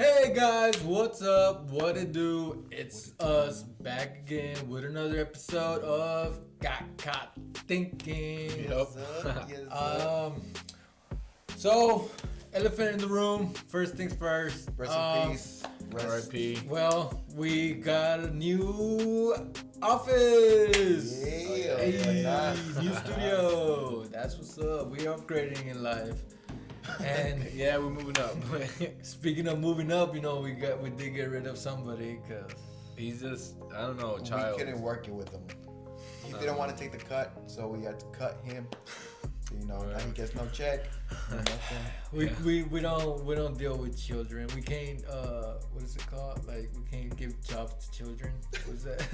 Hey guys, what's up? What it do? It's us back again with another episode of Got Caught Thinking. So, elephant in the room. First things first. Rest in peace. R.I.P. Well, we got a new office. Yeah. Hey, new studio. That's what's up. We upgrading in life. And yeah, we're moving up. speaking of moving up, we did get rid of somebody because he's just, I don't know, a child. We couldn't work it with him. He didn't want to take the cut, so we had to cut him. So, now he gets no check. We don't deal with children. We can't what is it called? Like we can't give jobs to children. What's that?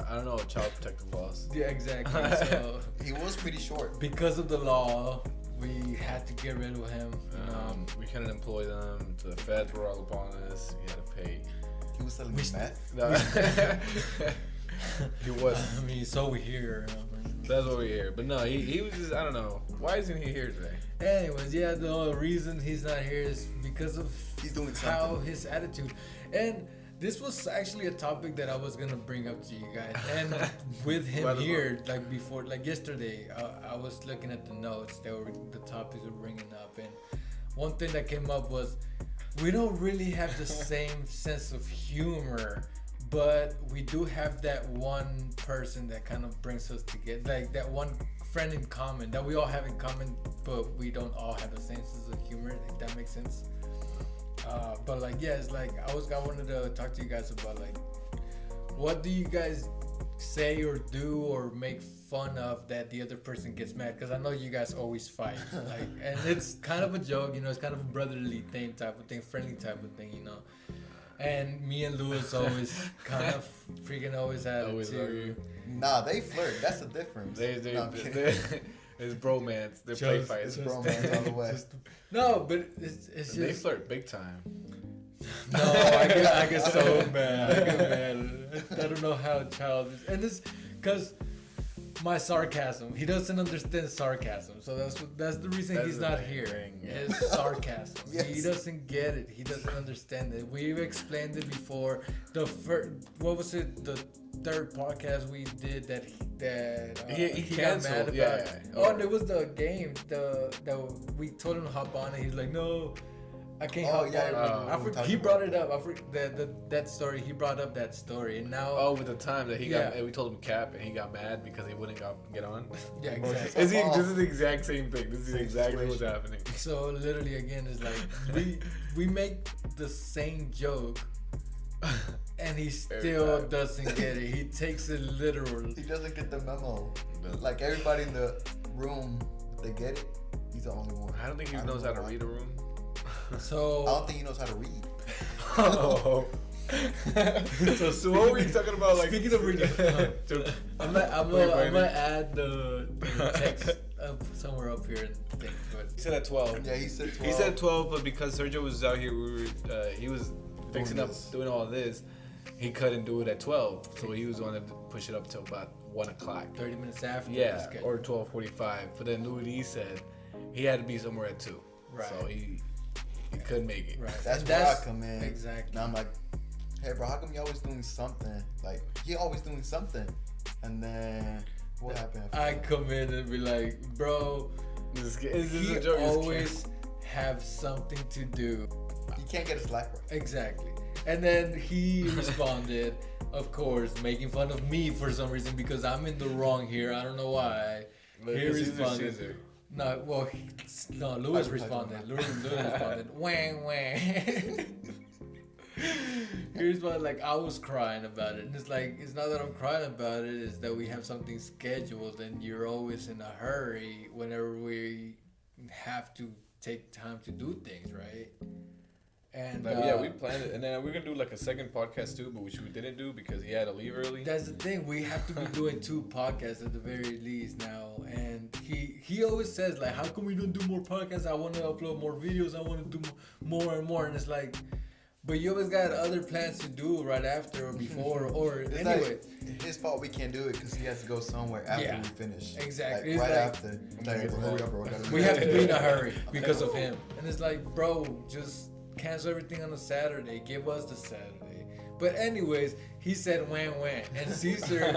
I don't know, child protective laws. Yeah, exactly. So he was pretty short. Because of the law, we had to get rid of him. We couldn't employ them. The feds were all upon us. We had to pay. He was selling meth. No. He was. I mean, so we hear. That's what we hear. But no, he was just, I don't know. Why isn't he here today? Anyways, yeah, the only reason he's not here is because of he's doing how something. his attitude. And this was actually a topic that I was gonna bring up to you guys. And with him here, like yesterday, I was looking at the notes. The topics were bringing up, and one thing that came up was we don't really have the same sense of humor. But we do have that one person that kind of brings us together, like that one friend in common that we all have in common, but we don't all have the same sense of humor, if that makes sense. But like, yeah, it's like I wanted to talk to you guys about like, what do you guys say or do or make fun of that the other person gets mad? Because I know you guys always fight, like, and it's kind of a joke, it's kind of a brotherly thing type of thing, friendly type of thing, And me and Louis always kind of freaking always had it too. Nah, they flirt. That's the difference. It's bromance. They're play fights. It's bromance all the way. No, but it's just... They flirt big time. No, I get so mad. I get mad. I don't know how childish. And it's because my sarcasm. He doesn't understand sarcasm, so that's the reason he's not here. Is sarcasm. Yes. He doesn't get it. He doesn't understand it. We've explained it before. What was it? The third podcast we did that he got mad about. Yeah. Oh, and it was the game. The we told him to hop on, and he's like, no. I can't hop on. He brought it up. I forget that story. He brought up that story, and now. Oh, with the time that he got, we told him cap, and he got mad because he wouldn't get on. Yeah, exactly. This is the exact same thing. This is exactly what's happening. So literally, again, it's like we make the same joke, and he still doesn't get it. He takes it literal. He doesn't get the memo. Like everybody in the room, they get it. He's the only one. I don't think he knows how to read a room. So I don't think he knows how to read. Oh. So what were you talking about? Like, speaking of reading, I'm gonna add the text up somewhere up here. He said at 12. Yeah, he said 12. He said 12, but because Sergio was out here, he was fixing up, doing all this. He couldn't do it at 12, so he was going to push it up till about 1 o'clock. 30 minutes after. Yeah, or 12:45. But then Louis said he had to be somewhere at 2. Right. So he couldn't make it. Right. That's where I come in. Exactly. Now I'm like, hey bro, how come you always doing something? Like, he always doing something. And then what happened? I come in and be like, bro, he always have something to do. You can't get a slack right. Exactly. And then he responded, of course, making fun of me for some reason because I'm in the wrong here. I don't know why. He responded. No, well, Louis responded. Louis responded, wang, wang. He responded like, I was crying about it. And it's like, it's not that I'm crying about it, it's that we have something scheduled and you're always in a hurry whenever we have to take time to do things, right? And we planned it, and then we're gonna do like a second podcast too, but which we didn't do because he had to leave early. That's the thing. We have to be doing 2 podcasts at the very least now. And he always says like, how come we don't do more podcasts? I want to upload more videos. I want to do more and more. And it's like, but you always got other plans to do right after or before or it's anyway. Like his fault we can't do it because he has to go somewhere after we finish. Exactly. Like, right after. Like, hurry up, bro. We have to be in a hurry because of him. And it's like, bro, just cancel everything on a Saturday. Give us the Saturday. But anyways, he said wham wham, and Caesar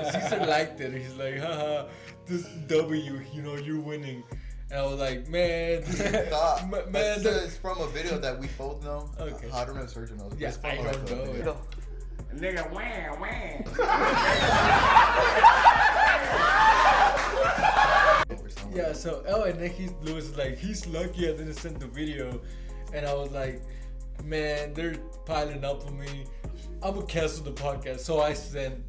liked it. He's like, haha, this W, you're winning. And I was like, man, it's from a video that we both know. Okay. I don't know if Sergio knows. Yeah, I don't know. Nigga, wham, wham. Yeah, so and then Lewis is like, he's lucky I didn't send the video, and I was like, man, they're piling up on me. I'm gonna cancel the podcast. So I sent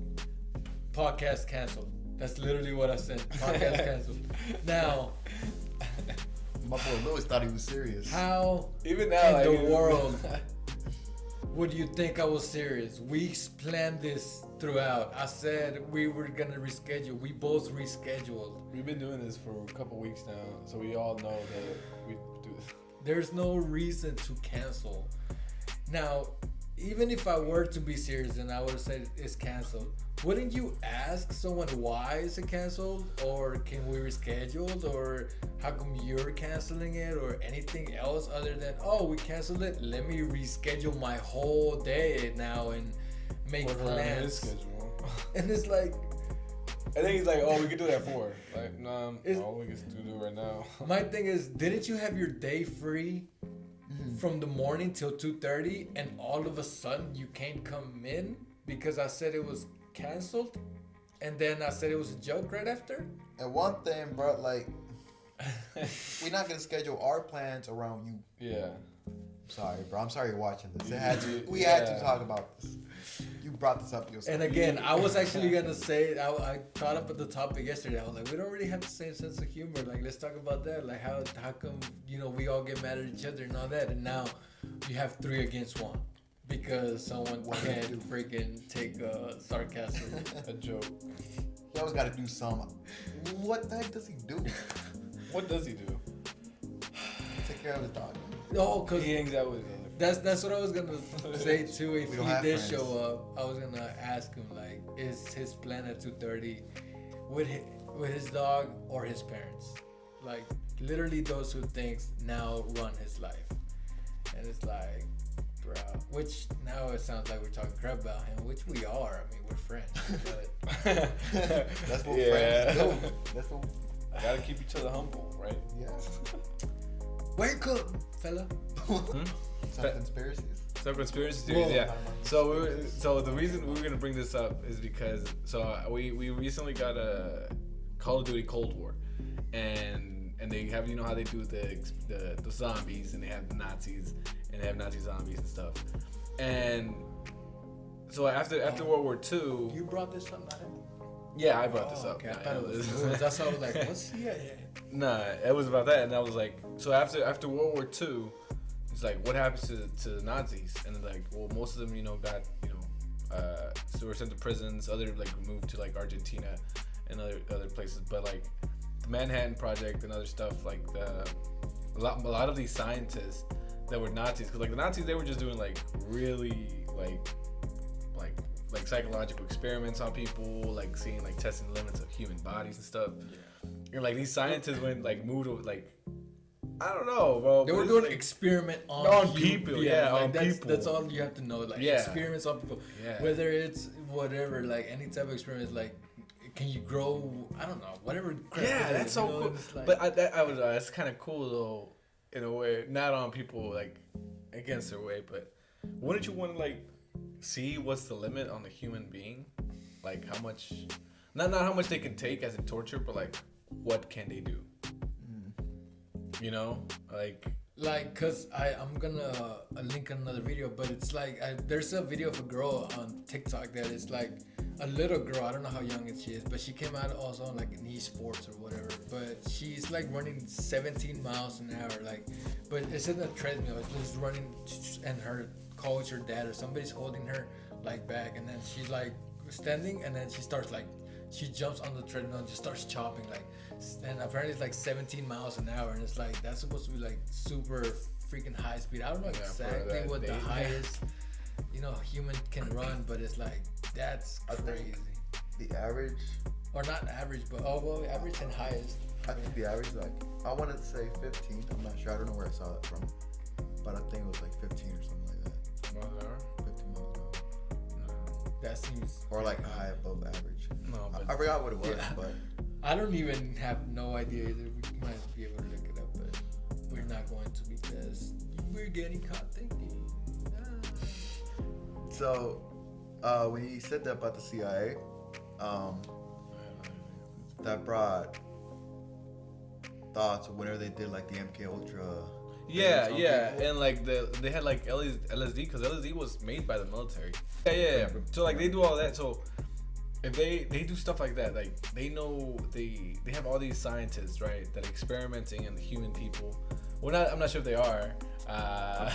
podcast canceled. That's literally what I sent. Podcast canceled. Now, my boy Lewis thought he was serious. how Even now, in the world would you think I was serious? We planned this throughout. I said we were gonna reschedule. We both rescheduled. We've been doing this for a couple weeks now, so we all know that we do this. There's no reason to cancel. Now, even if I were to be serious and I would have said it's canceled, wouldn't you ask someone why is it canceled, or can we reschedule, or how come you're canceling it, or anything else other than, oh, we canceled it, let me reschedule my whole day now and make plans. And it's like, I think he's like, oh, we could do that at 4. Like, nah, no, we can do it right now. My thing is, didn't you have your day free from the morning till 2:30, and all of a sudden you can't come in because I said it was canceled, and then I said it was a joke right after? And one thing, bro, like, we're not gonna schedule our plans around you. Yeah. Sorry, bro. I'm sorry you're watching this. We had to talk about this. You brought this up yourself. And again, I was actually gonna say, I thought up at the topic yesterday. I was like, we don't really have the same sense of humor. Like, let's talk about that. Like, how come we all get mad at each other and all that, and now you have 3 against 1 because someone can't freaking take sarcasm, A joke. He always got to do some. What the heck does he do? What does he do? Take care of his dog. No, because He hangs out with him. that's what I was gonna say too. If We he don't have did friends. show up, I was gonna ask him, like, is his plan at 2:30 with his dog or his parents? Like, literally those two things now run his life, and it's like, bro. Which now it sounds like we're talking crap about him, which we are. I mean, we're friends, but That's what friends do. That's what. Gotta keep each other humble, right? Yeah. wake up, fella. Some conspiracies. Some conspiracy theories, Whoa. yeah. So the reason we were gonna bring this up is because we recently got a Call of Duty Cold War, and they have, you know how they do the zombies, and they have the Nazis, and they have Nazi zombies and stuff, and so after World War II. You brought this up, not him? Yeah, I brought this up. Okay, I Nah, thought it was. That's why I was like, what's he at? Nah, it was about that, and I was like, so after World War II, it's like, what happens to the Nazis? And they're like, well, most of them, got, so were sent to prisons. Others moved to Argentina and other places. But like the Manhattan Project and other stuff, like a lot of these scientists that were Nazis, because the Nazis, they were just doing really psychological experiments on people, seeing testing the limits of human bodies and stuff. Yeah. And these scientists went moved to I don't know, bro. They were doing experiment on people. That's all you have to know. Experiments on people. Yeah. Whether it's whatever, any type of experiment, can you grow? I don't know, whatever. Crap Yeah, it that's is, so cool. But that's kind of cool though, in a way. Not on people against their way, but wouldn't you want to see what's the limit on the human being? How much? Not how much they can take as a torture, but what can they do? Cause I'm gonna link another video, but it's there's a video of a girl on TikTok that is a little girl. I don't know how young she is, but she came out also on an esports or whatever. But she's running 17 miles an hour, but it's in a treadmill. It's just running, and her coach or dad or somebody's holding her back, and then she's standing, and then she starts she jumps on the treadmill and just starts chopping and apparently it's 17 miles an hour, and it's that's supposed to be super freaking high speed. I don't know exactly what the highest human can run, but it's that's crazy. The average, or not average, but average and highest. I think the average I wanted to say 15. I'm not sure. I don't know where I saw that from, but but I think it was like 15 or something like that. Miles an hour? 15 miles an hour. That seems. Or like high above average. No, but I forgot what it was, Yeah. but I don't even have no idea either. We might be able to look it up, but we're not going to because we're getting caught thinking. so when you said that about the CIA, that brought thoughts of whenever they did like the MK Ultra. yeah, things on yeah, people. and like they had like LSD because LSD was made by the military. Yeah. So like they do all that. So if they do stuff like that, like they know they have all these scientists, right, that are experimenting on human people. Well, I'm not sure if they are.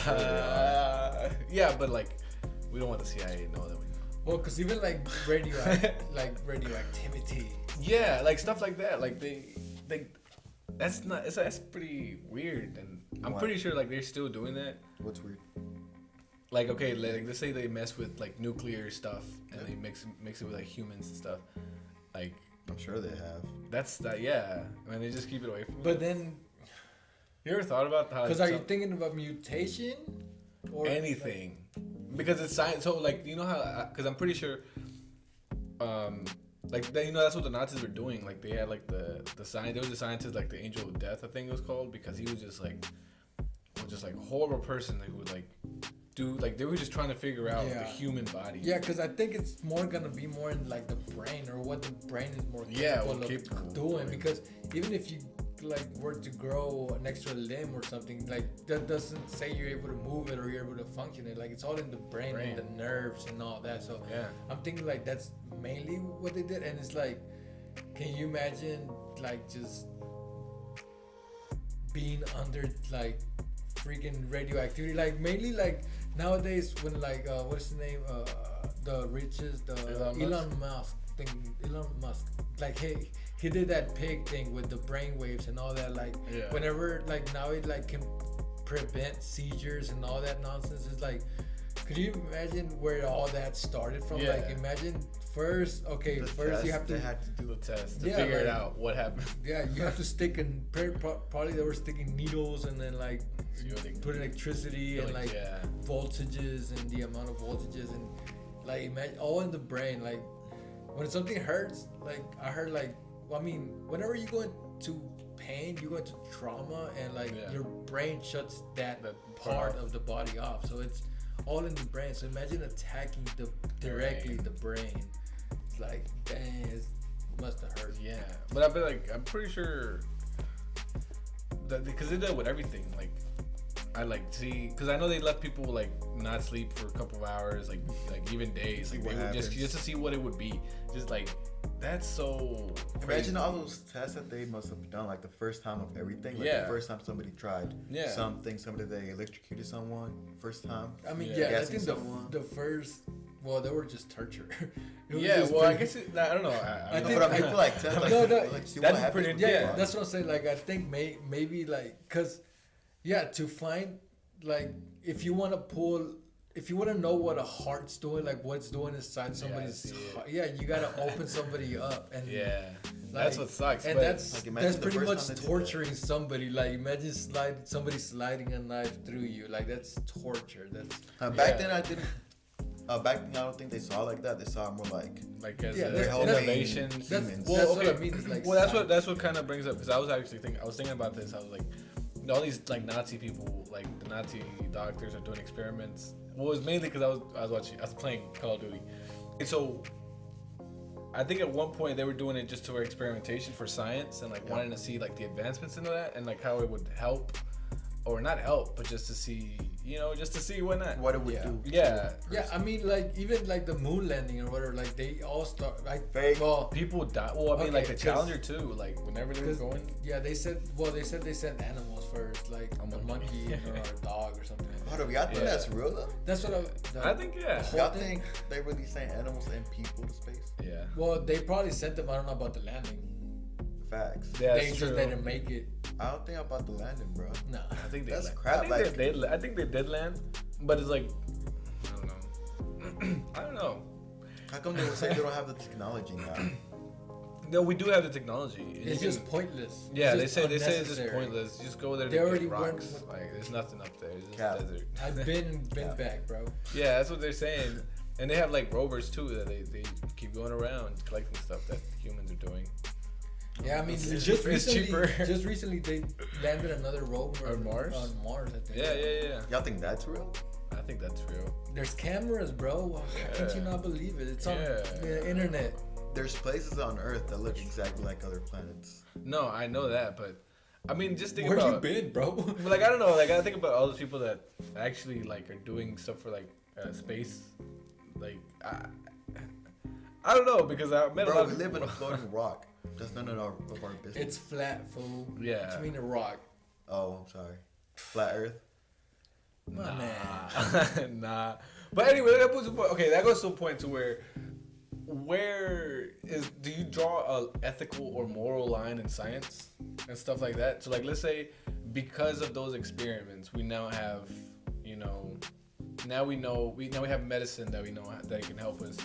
sure they are. Yeah, but like we don't want the CIA to know that we. Well, because even like radioactivity. Yeah, like stuff like that. Like they that's pretty weird, and I'm What? pretty sure like they're still doing that. What's weird? Like okay, like let's say they mess with like nuclear stuff and they mix it with like humans and stuff. Like I'm sure they have. that's that. Yeah, I mean they just keep it away from. But then, You ever thought about how? because are you thinking about mutation or anything? Because it's science. So like you know how? Because I'm pretty sure. Like you know that's what the Nazis were doing. Like they had like the science. There was a scientist like the Angel of Death, I think it was called, because he was just like a horrible person who would like do like they were just trying to figure out the Yeah. human body. Yeah, because I think it's more gonna be more in like the brain or what the brain is more capable of doing. Because even if you like were to grow an extra limb or something, like that doesn't say you're able to move it or you're able to function it. Like it's all in the brain and the nerves and all that. So Yeah. I'm thinking like that's mainly what they did. And it's like, can you imagine like just being under like freaking radioactivity? Like mainly like nowadays when like what's the name, the richest, Elon Musk thing, like he did that pig thing with the brain waves and all that. Like whenever like now it like can prevent seizures and all that nonsense. It's like, could you imagine where all that started from? Yeah. Like imagine first you have to They had to do a test to Yeah, figure it like- out what happened. yeah, you have to stick in. Probably they were sticking needles and then like put electricity and like voltages and the amount of voltages and like imagine all in the brain. Like when something hurts, like I heard like, I mean, whenever you go into pain, you go into trauma and like your brain shuts that part of the body off. So it's all in the brain. So imagine attacking directly the brain. It's like, dang, it must have hurt. Yeah, but I feel like I'm pretty sure that because they did it with everything. Like I like see because I know they let people like not sleep for a couple of hours, like even days, like what they would just happens. to see what it would be. Just like that's so crazy. Imagine all those tests that they must have done, like the first time of everything. Like the first time somebody tried something, somebody they electrocuted someone, first time. I mean, Yeah. I Guessing think someone. the first, well, they were just torture. It was Yeah, just well, I pretty- guess I don't know. I I mean, think- But I feel like, test, like, No, like see that'd what be happens. pretty- with yeah, your Yeah. body. that's what I'm saying. Like, I think maybe like, cause, yeah, to find like if you want to know what a heart's doing, like what's doing inside somebody's heart, you gotta open somebody up and that's what sucks. and but that's Like, imagine the pretty first much time they did that. torturing somebody. Like imagine somebody sliding a knife through you. Like that's torture. That's Back then, I didn't. Back then, I don't think they saw it like that. They saw it more like as Yeah, a they're helping innovation. humans. that's what I mean. It's like That's what kind of brings up because I was thinking about this. I was like, all these like Nazi people, like the Nazi doctors are doing experiments. Well, it was mainly because I was playing Call of Duty, and so I think at one point they were doing it just for experimentation for science and like wanting to see like the advancements into that and like how it would help or not help, but just to see, just to see what not. what it would do. Yeah. Yeah, I mean, like even like the moon landing or whatever, like they all start like Fake. well, People die. Well, I mean, Okay, like the 'cause- Challenger too. Like whenever they were 'cause, going. yeah, they said they sent animals first, like a monkey or a dog or something. Like that. Hold up, y'all think Yeah. that's real though? That's what I think yeah. whole Y'all thing- think they really sent animals and people to space? Yeah. Well, they probably sent them. I don't know about the landing. Facts. Yeah, they that's just true. didn't make it. I don't think about the landing, bro. No. I think they That's land. crap, I think like- I think they did land, but it's like I don't know. I don't know. How come they were saying they don't have the technology now? No, we do have the technology. It's just pointless. Yeah, it's they say it's just pointless. Just go there. They already rocks. Like there's nothing up there. It's just desert. I've been back, bro. Yeah, that's what they're saying. And they have like rovers too that they keep going around collecting stuff that humans are doing. Yeah, I mean, it's cheaper. Just recently they landed another rover on Mars. On Mars, I think. Yeah. Y'all think that's real? I think that's real. There's cameras, bro. How could you not believe it? It's on the internet. There's places on Earth that look exactly like other planets. No, I know that, but I mean, just think Where about. Where you been, bro? Like I don't know. Like I think about all those people that actually like are doing stuff for like space. Like I don't know because I met a lot of people. We live in a floating rock. That's none of our business. It's flat, fool. Yeah. What you mean a rock? Oh, I'm sorry. Flat Earth. Nah. But anyway, that goes to a point. Okay, that goes to a point to do you draw a ethical or moral line in science and stuff like that? So like, let's say because of those experiments, we now have, now we have medicine that we know that can help us.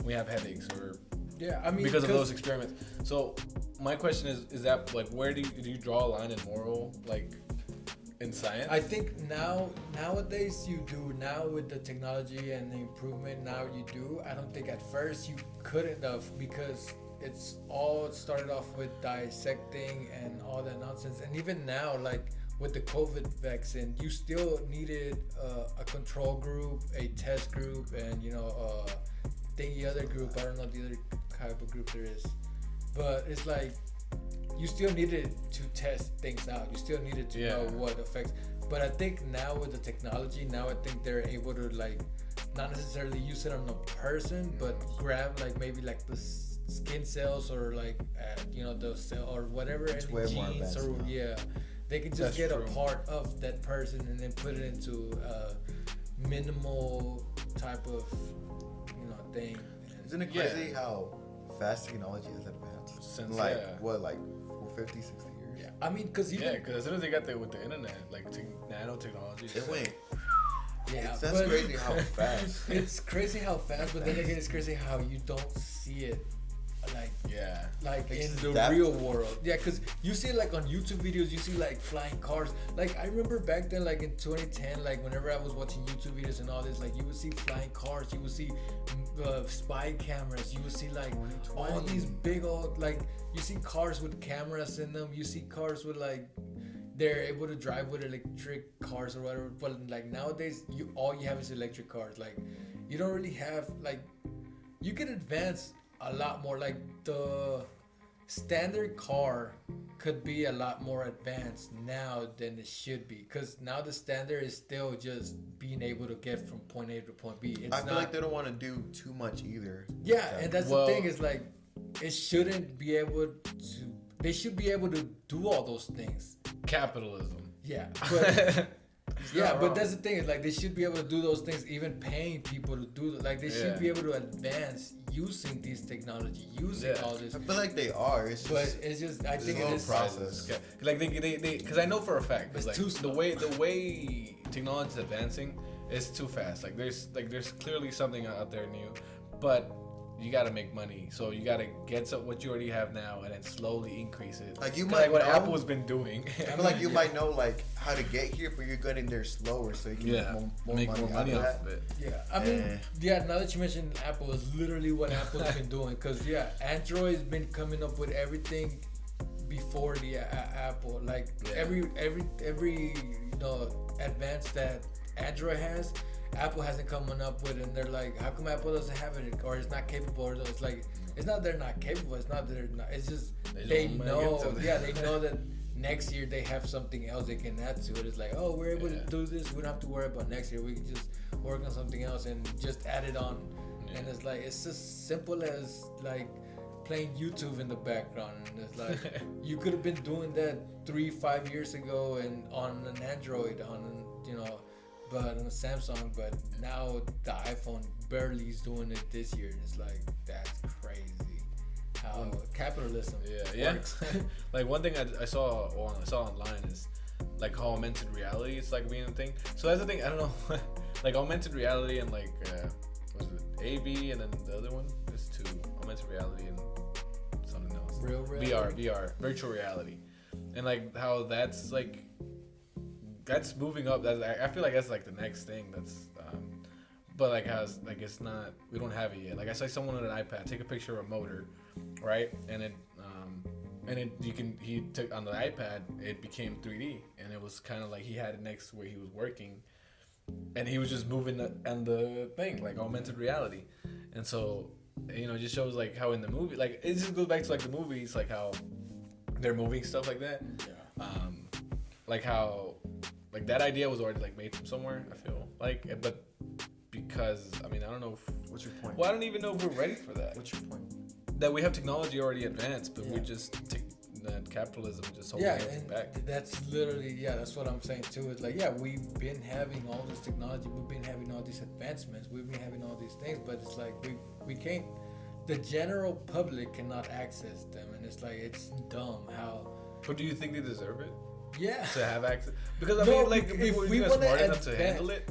We have headaches or. Yeah, I mean, because of those experiments. So my question is that like where do you draw a line in moral like in science? I think nowadays you do. Now with the technology and the improvement, now you do. I don't think at first you couldn't have because it's all started off with dissecting and all that nonsense. And even now, like with the COVID vaccine, you still needed a control group, a test group, and the other group. I don't know the other type of group there is, but it's like you still needed to test things out. You still needed to know what affects. But I think now with the technology, I think they're able to like not necessarily use it on a person, but grab like maybe like the skin cells or like the cell or whatever, it's any way genes more advanced or now. they can just get a part of that person and then put it into a minimal type of thing. Isn't it crazy how fast technology has advanced? Since like 50, 60 years? Yeah, I mean, because as soon as they got there with the internet, like nanotechnology, it went. Yeah, that's crazy how fast. It's crazy how fast, but then again, it's crazy how you don't see it. Like in the real world. Yeah, because you see like on YouTube videos, you see like flying cars. Like I remember back then, like in 2010, like whenever I was watching YouTube videos and all this, like you would see flying cars, you would see spy cameras, you would see like all these big old, like you see cars with cameras in them, you see cars with like they're able to drive with electric cars or whatever. But like nowadays, all you have is electric cars. Like you don't really have like you can advance a lot more. Like the standard car could be a lot more advanced now than it should be, because now the standard is still just being able to get from point A to point B. I feel like they don't want to do too much either. Yeah, and that's the thing is like it shouldn't be able to. They should be able to do all those things. Capitalism. Yeah, but but that's the thing is like they should be able to do those things, even paying people to do like they should be able to advance using these technology, using all this. I feel like they are. It's just I think it is process. Like they because I know for a fact it's like the way technology is advancing is too fast. Like there's clearly something out there new, but you gotta make money, so you gotta get what you already have now and then slowly increase it. Like you might what Apple's been doing. I feel like you might know like how to get here, but you're getting there slower, so you can make more money off of it. Yeah, I mean, now that you mentioned Apple, is literally what Apple's been doing, because Android's been coming up with everything before the Apple. Like every advance that Android has, Apple hasn't come up with, and they're like, how come Apple doesn't have it, or it's not capable, or it's like, it's not they're not capable, it's not they're not, it's just they know that next year they have something else they can add to it. It's like, oh, we're able to do this, we don't have to worry about next year, we can just work on something else and just add it on. And it's like, it's as simple as like playing YouTube in the background, and it's like you could have been doing that 3-5 years ago and on an Android, but on a Samsung, but now the iPhone barely is doing it this year. It's like, that's crazy how capitalism works. Like one thing I saw online is like how augmented reality is like being a thing. So that's the thing, I don't know, like augmented reality and like was it AV, and then the other one is augmented reality and something else. Real reality? VR, virtual reality, and like how that's moving up. I feel like that's like the next thing. But like how it's not. We don't have it yet. Like I saw someone on an iPad take a picture of a motor, right, and he took on the iPad. It became 3D, and it was kind of like he had it next to where he was working, and he was just moving on the thing like augmented reality, and so it just shows like how in the movie, like it just goes back to like the movies, like how they're moving stuff like that. Yeah. Like how like that idea was already like made from somewhere. I feel like, but because I don't know. What's your point? Well, I don't even know if we're ready for that. What's your point? That we have technology already advanced, but we just that capitalism just holding everything back. That's literally that's what I'm saying too. It's like we've been having all this technology, we've been having all these advancements, we've been having all these things, but it's like we can't. The general public cannot access them, and it's like it's dumb how. But do you think they deserve it? Yeah. To have access, because if we were smart enough to handle it.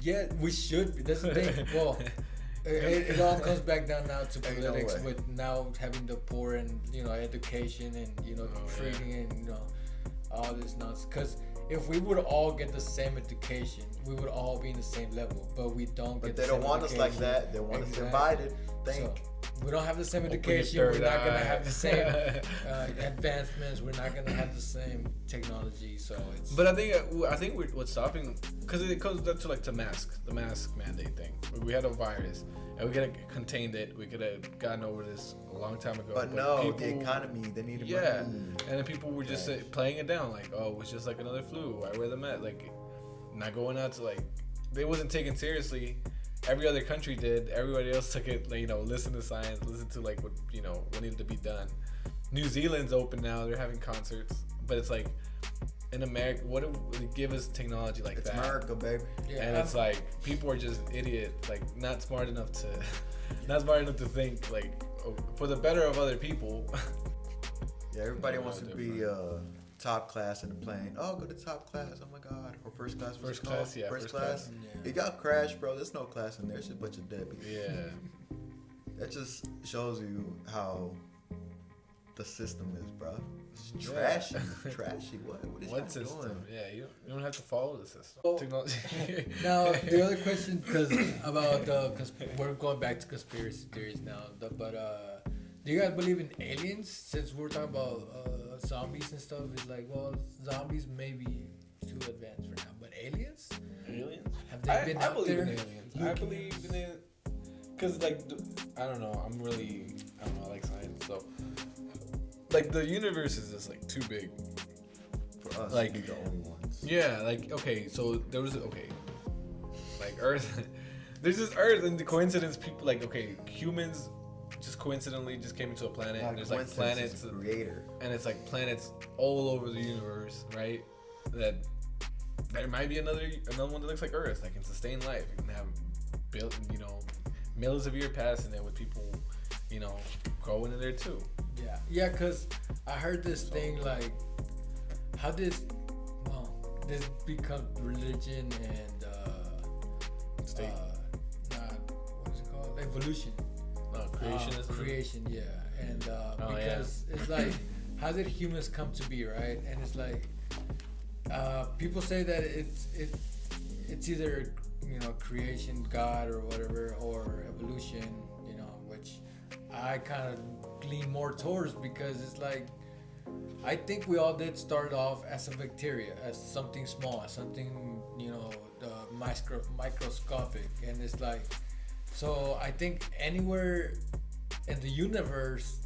Yeah, we should be. That's the thing. Well, it all comes back down now to politics with now having the poor and education and treating and all this nonsense. Because if we would all get the same education, we would all be in the same level. But we don't. But they don't want us like that. They want us divided. We don't have the same education. We're not gonna have the same advancements. We're not gonna have the same technology. So it's. But I think what's stopping, because it comes down to the mask mandate thing. We had a virus and we could have contained it. We could have gotten over this a long time ago. But no, people, the economy, they needed money. And then people were just playing it down like, oh, it's just like another flu. Why wear the mask? Like, not going out to they wasn't taken seriously. Every other country did. Everybody else took it, listen to science, listen to what needed to be done. New Zealand's open now. They're having concerts. But it's like, in America, what would it give us technology like it's that? It's America, baby. Yeah. And it's like, people are just idiot, not smart enough to think, for the better of other people. Yeah, everybody wants to be top class in the plane. Oh, go to top class. Oh my God. Or first class. First class. First class. Yeah. It got crashed, bro. There's no class in there. It's just a bunch of deadbeats. Yeah. That just shows you how the system is, bro. It's trashy. Trashy. What system? Doing? Yeah, you don't have to follow the system. Technology. Now, the other question, because about we're going back to conspiracy theories now, but do you guys believe in aliens? Since we're talking about zombies and stuff, it's like, well, zombies may be too advanced for now, but aliens? Aliens? Have they been out there? I believe in aliens. I believe in it because, I don't know. I like science, so the universe is just too big for us to be the only ones. Yeah, so there was Earth. There's this Earth, and the coincidence, people humans just coincidentally just came into a planet, and there's planets, creator, and it's planets all over the universe, right? That there might be another one that looks like Earth that can sustain life. You can have millions of years passing there with people, growing in there too. Yeah, because I heard this thing how this become religion and state. What is it called? Evolution. Creationism. Creation, yeah, and because it's how did humans come to be, right? And it's people say that it's either creation, God, or whatever, or evolution, which I kind of lean more towards, because it's I think we all did start off as a bacteria, as something small, as something microscopic, and it's so I think anywhere in the universe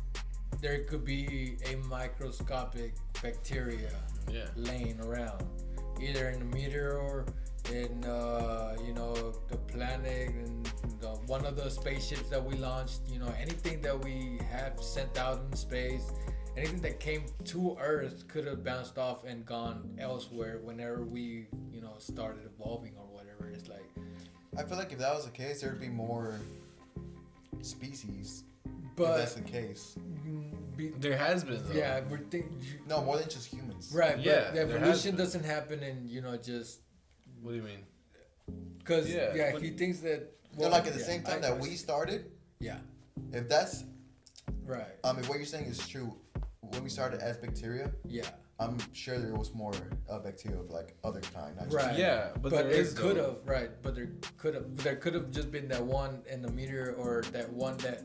there could be a microscopic bacteria laying around, either in a meteor or in the planet and one of the spaceships that we launched. Anything that we have sent out in space, anything that came to Earth could have bounced off and gone elsewhere whenever we started evolving or whatever. It's I feel like if that was the case, there would be more species. But if that's the case, there has been, though. Yeah, no, more than just humans. Right, but the evolution doesn't happen in just. What do you mean? Because he thinks that. Well, at the same time that we started. Yeah. If that's Right. What you're saying is true. When we started as bacteria, Yeah. I'm sure there was more bacteria of like other kind. Not just Right. Yeah, but there it is, could though. have, right? But there could have just been that one in the meteor, or that one that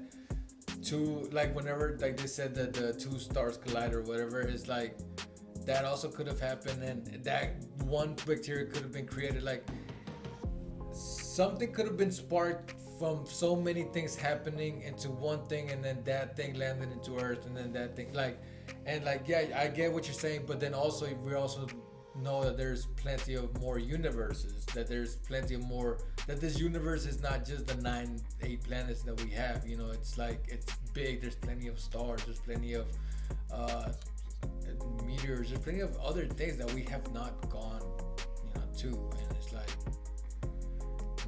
two, like whenever like they said that the two stars collide or whatever, is like that also could have happened, and that one bacteria could have been created. Like something could have been sparked from so many things happening into one thing, and then that thing landed into Earth, and then that thing yeah, I get what you're saying, but then also we also know that there's plenty of more universes, that there's plenty of more, that this universe is not just the 8 planets that we have, you know. It's like, it's big, there's plenty of stars, there's plenty of meteors, there's plenty of other things that we have not gone, you know, to, and it's like,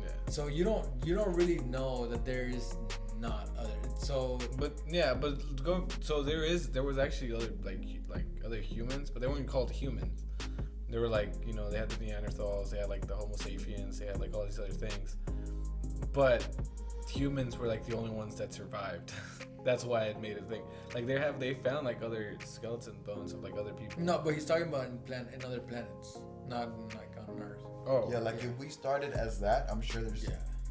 Yeah. so you don't really know that there is not other, so there was actually other like other humans, but they weren't called humans. They were like, you know, they had the Neanderthals, they had like the Homo sapiens, they had like all these other things, but humans were like the only ones that survived. That's why it made a thing. Like they found like other skeleton bones of like other people. no, but he's talking about in other planets, not like on Earth. Oh Yeah, like if we started as that, I'm sure there's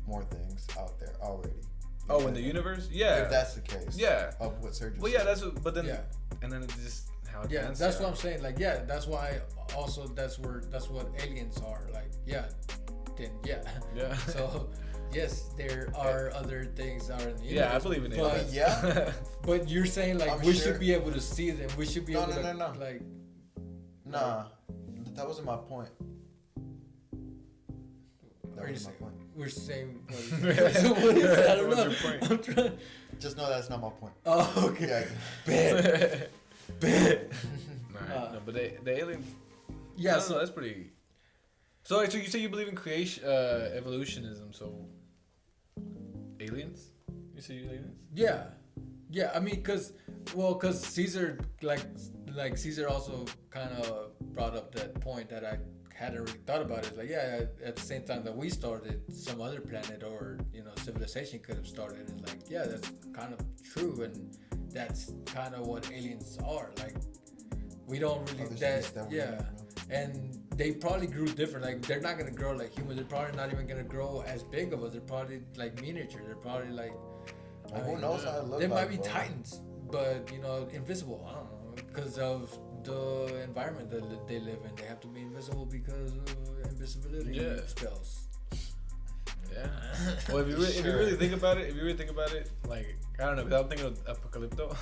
more things out there already. Oh, in the universe? Yeah. If that's the case. Yeah. Of what surgery. Well, yeah, that's what, but then Yeah. and then it's just how Yeah, advanced that's they what are. I'm saying. Like, yeah, that's why also that's what aliens are. Like, yeah, then yeah. Yeah. So, yes, there are other things out in the universe. Yeah, I believe in but, aliens. Yeah. But you're saying like I'm we sure- should be able to see them. We should be No, able no, to no, no. like. Nah, that wasn't my point. That Are you wasn't my saying, point. we're saying. What is that? I don't What's know. your point? I'm trying. Just know that's not my point. Oh, okay. Yeah. Bet. No, but the alien. Yeah. I don't know, that's pretty. So you say you believe in creation, evolutionism? So aliens? You say you aliens? Yeah, yeah. I mean, cause Caesar, like Caesar also kind of brought up that point that I hadn't really thought about. It like, yeah, at the same time that we started, some other planet or civilization could have started. And like, yeah, that's kind of true, and that's kind of what aliens are. Like, we don't really Other species that we yeah. don't know. And they probably grew different. Like, they're not gonna grow like humans. They're probably not even gonna grow as big of us. They're probably like miniature. They're probably like. Well, who knows how it looks They like, might be bro. titans, but invisible. I don't know, because of the environment that they live in. They have to be invisible because of invisibility spells. Yeah. Well, if you really think about it, like, I don't know, because I'm thinking of Apocalypto,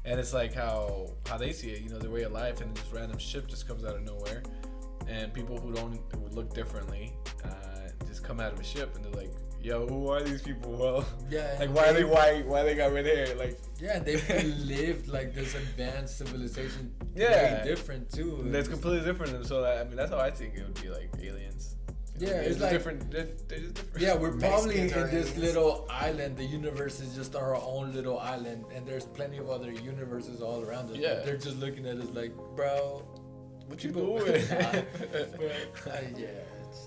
and it's like how they see it, their way of life, and this random ship just comes out of nowhere, and people who look differently just come out of a ship, and they're like, yo, who are these people? Well, Yeah. like, why are they white? Why they got red hair? Like, Yeah, and they've lived like this advanced civilization. Yeah. Way different too. that's completely different. And so I mean, that's how I think it would be, like aliens. Yeah, They're it's just like different. They're just different. Yeah, we're probably in Mexicans are this aliens. little island. The universe is just our own little island, and there's plenty of other universes all around us. Yeah. But they're just looking at us like, bro, What you people- doing?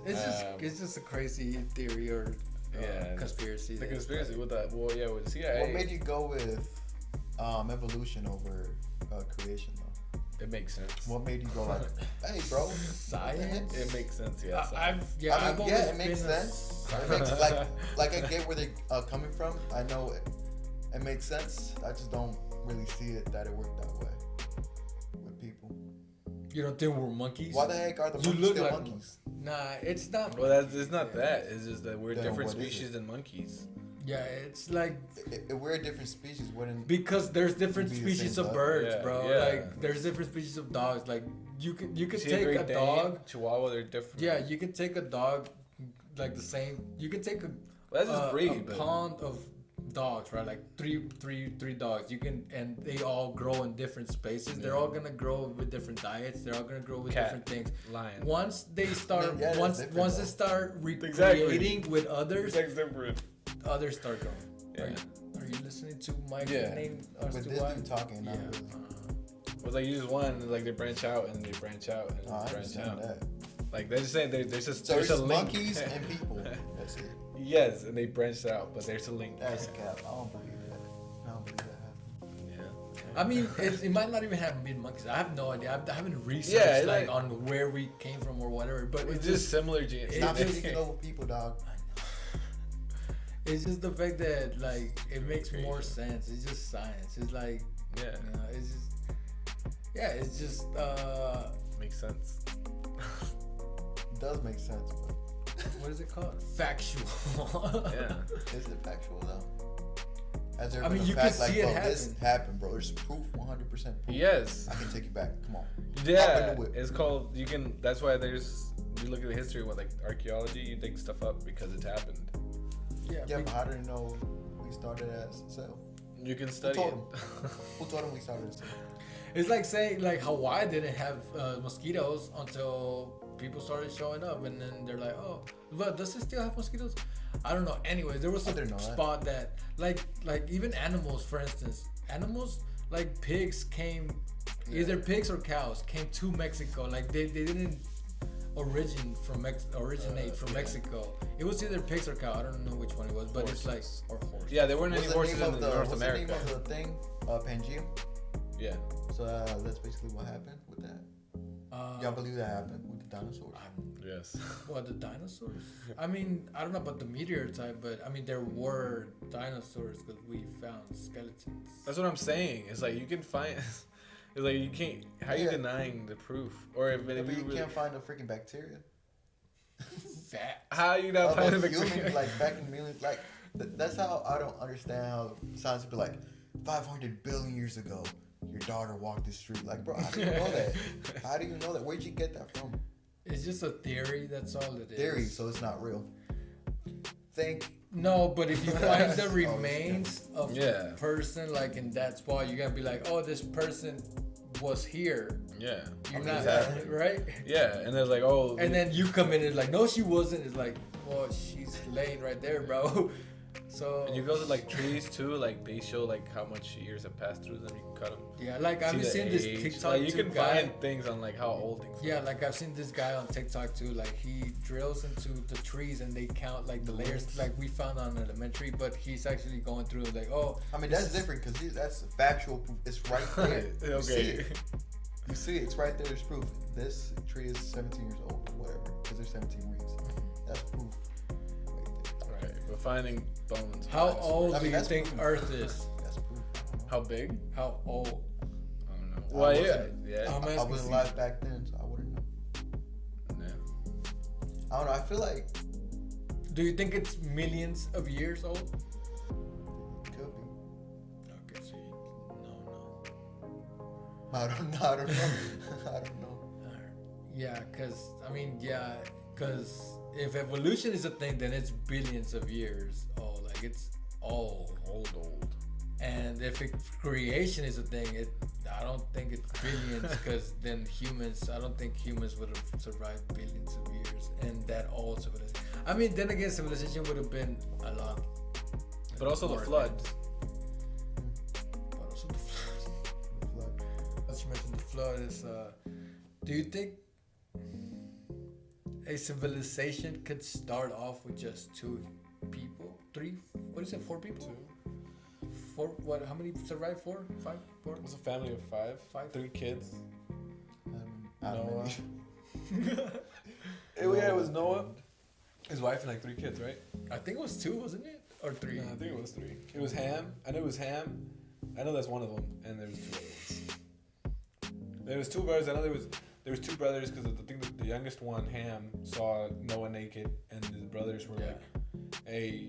it's just a crazy theory or conspiracy. The that- conspiracy with that. Well, yeah, with the CIA. What made you go with evolution over creation though? It makes sense. What made you go like, hey, bro? Science? It makes sense. Yeah. I've I mean, always it makes been a sense. It science- makes like I get where they're coming from. I know it makes sense. I just don't really see it that it worked that way with people. You don't think we're monkeys? Why the heck are the You monkeys look still like monkeys? Nah, it's not. Well, it's not that. It's just that we're Then different what is species it? than monkeys. Yeah, it's like If we're a different species, wouldn't because there's different Be the species same of blood? birds, Yeah, bro. yeah. Like there's different species of dogs. Like you could See take Great a Dane, dog. Chihuahua, they're different. Yeah, you can take a dog like the same. You can take Well, that's just a breed, but pound of dogs, right? Like three dogs. You can, and they all grow in different spaces. They're all gonna grow with different diets. They're all gonna grow with Cat. different things. lion. Once they start, Yeah, that's once different, once though. they start Exactly. recreating with others, different. others start growing. Yeah. Are you listening to my Yeah. name? As with to this why? dude talking, not Yeah. really. It's like you just one, and like they branch out and they branch out and Oh, I branch understand out. that. Like they're just saying there's just So there's it's a link. monkeys and people. That's it. Yes, and they branched out, but there's a link. That's cap. I don't believe that. I don't believe that happened. I mean, it might not even have been monkeys. I have no idea. I haven't researched like on where we came from or whatever. But it's just similar genes. It's not taking over people, dog. It's just the fact that like it makes more sense. It's just science. It's like it's just makes sense. It does make sense, but what is it called? Factual. Yeah. Is it factual though? Has there I been mean, a you fact can like, see it bro, happen. this happened, bro? There's proof, 100% proof. Yes. I can take you back. Come on. Yeah. It's called. You can. That's why there's. You look at the history with like archaeology. You dig stuff up because it's happened. Yeah, but how do you know we started as cell? You can study Who it. told him? Who told him we started as cell? It's like saying like Hawaii didn't have mosquitoes until people started showing up, and then they're like, oh, but does it still have mosquitoes? I don't know. Anyways, there was a spot that like even animals, for instance, animals like pigs came, either pigs or cows came to Mexico. Like they didn't originate from Mexico. It was either pigs or cow. I don't know which one it was, but Horses. it's like or horse. Yeah, there weren't any horses in North What's America. the name of the thing? Pangea. Yeah. So that's basically what happened with that. Y'all believe that happened with the dinosaurs? Yes. What, the dinosaurs? I mean, I don't know about the meteor type, but I mean there were dinosaurs because we found skeletons. That's what I'm saying. It's like you can find. It's like you can't. How are you denying the proof? Or if But you really, can't find a freaking bacteria. Fat. how you not find Of the a human, bacteria? like back in millions, like that's how I don't understand how science would be like 500 billion years ago. Your daughter walked the street. Like, bro, how do you know that? How do you know that? Where'd you get that from? It's just a theory. That's all it is. Theory, so it's not real. No, but if you find the remains of Yeah. a person like in that spot, you're gonna be like, oh, this person was here. Yeah. You're Okay, not exactly. right. Yeah, and there's like, oh. And then you come in and like, no, she wasn't. It's like, well, she's laying right there, bro. So. And you go to like trees too, like they show like how much years have passed through them. You can cut them. Yeah, like I've See seen the this age. TikTok Like, you too can guy. find things on like how old things. Yeah, like I've seen this guy on TikTok too. Like he drills into the trees and they count like the layers, like we found on elementary. But he's actually going through like, oh. I mean, that's different because that's factual proof. It's right there. You see Okay. it. You see it. It's right there. There's proof. This tree is 17 years old, or whatever, because there's 17 rings. That's proof. Right, but finding bones. How dinosaurs. old I do mean, you that's think proof. Earth is? That's proof. How big? How old? I don't know. I Well, yeah, wasn't- yeah. I'm I asking wasn't you. alive back then, so I wouldn't know. Yeah. I don't know. I feel like Do you think it's millions of years old? it could be. Okay, so no. I don't know. I don't know. I don't know. Yeah, because if evolution is a thing, then it's billions of years old. Like it's old. And if creation is a thing, I don't think it's billions because then I don't think humans would have survived billions of years and that old civilization. I mean, then again, civilization would have been a lot. But also the more floods. advanced. But also the flood. As you mentioned, the flood is. Do you think a civilization could start off with just 2 people, 3? What is it? 4 people? 4? What? How many survived? 4, 5, 4? It was a family of 5, 3 kids. I don't know. It was Noah, his wife, and like 3 kids, right? I think it was 2, wasn't it? Or 3? No, I think it was 3. It was Ham. I know it was Ham. I know that's one of them, and there was 2 other ones. There was 2 brothers. I know there was 2 brothers because I think the youngest one, Ham, saw Noah naked, and his brothers were like, "Hey,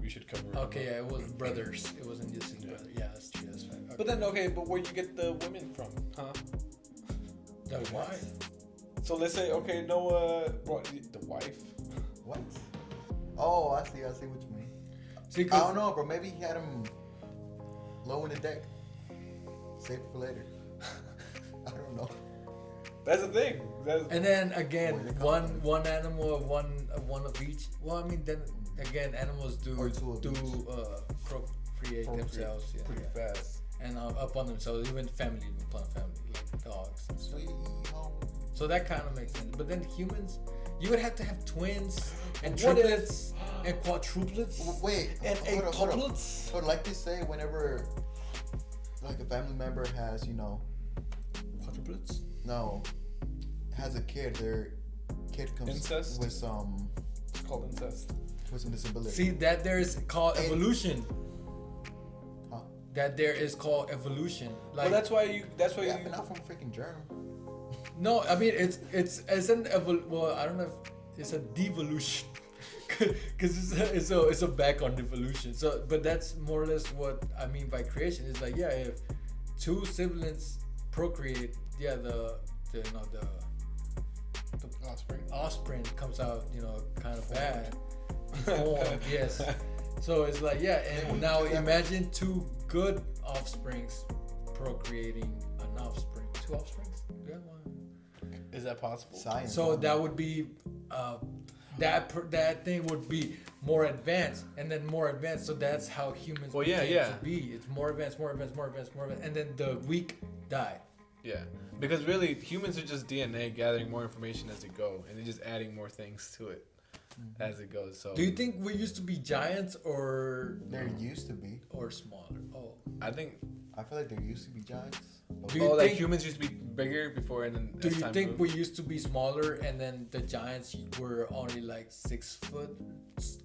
we should cover." Okay, yeah, it was brothers. It wasn't just his brother. Yeah, that's true. That's fine. Okay. But then, but where'd you get the women from, huh? The wife. So let's say, okay, Noah brought the wife. What? Oh, I see what you mean. See, I don't know, bro. Maybe he had him low in the deck. Save it for later. I don't know. That's the thing. and then again, one animal of one of each. Well, I mean, then again, animals do Or 2 of each. procreate themselves. Yeah, pretty fast. And upon themselves, even upon family, like dogs. And stuff. Sweet home. So that kind of makes sense. But then humans, you would have to have twins and What if- triplets and quadruplets Wait, and hold up. octuplets. So like they say, whenever like a family member has, Quadruplets? no, has a kid. Their kid comes Incest? with some It's called incest. disability. See, that there is called evolution. Huh? That there is called evolution. Like, Well, that's why you. Yeah, but not from freaking germ. no, I mean it's an well, I don't know if it's a devolution. Because it's a back on devolution. So, but that's more or less what I mean by creation. It's like, yeah, if two siblings procreate, yeah, the offspring comes out, kind of bad, deformed, yes. So it's like, yeah, and now imagine two good offsprings procreating an offspring. Two offsprings? Yeah, one. Is that possible? Science. So that would be that thing would be more advanced, and then more advanced. So that's how humans became to be. It's more advanced, and then the weak die. Yeah, because really humans are just DNA gathering more information as they go, and they're just adding more things to it as it goes. So do you think we used to be giants or there used to be, or smaller? Oh, I think. I feel like there used to be giants. But Do you like think- humans used to be bigger before, and then do as you time think moved- we used to be smaller, and then the giants were only like 6 foot,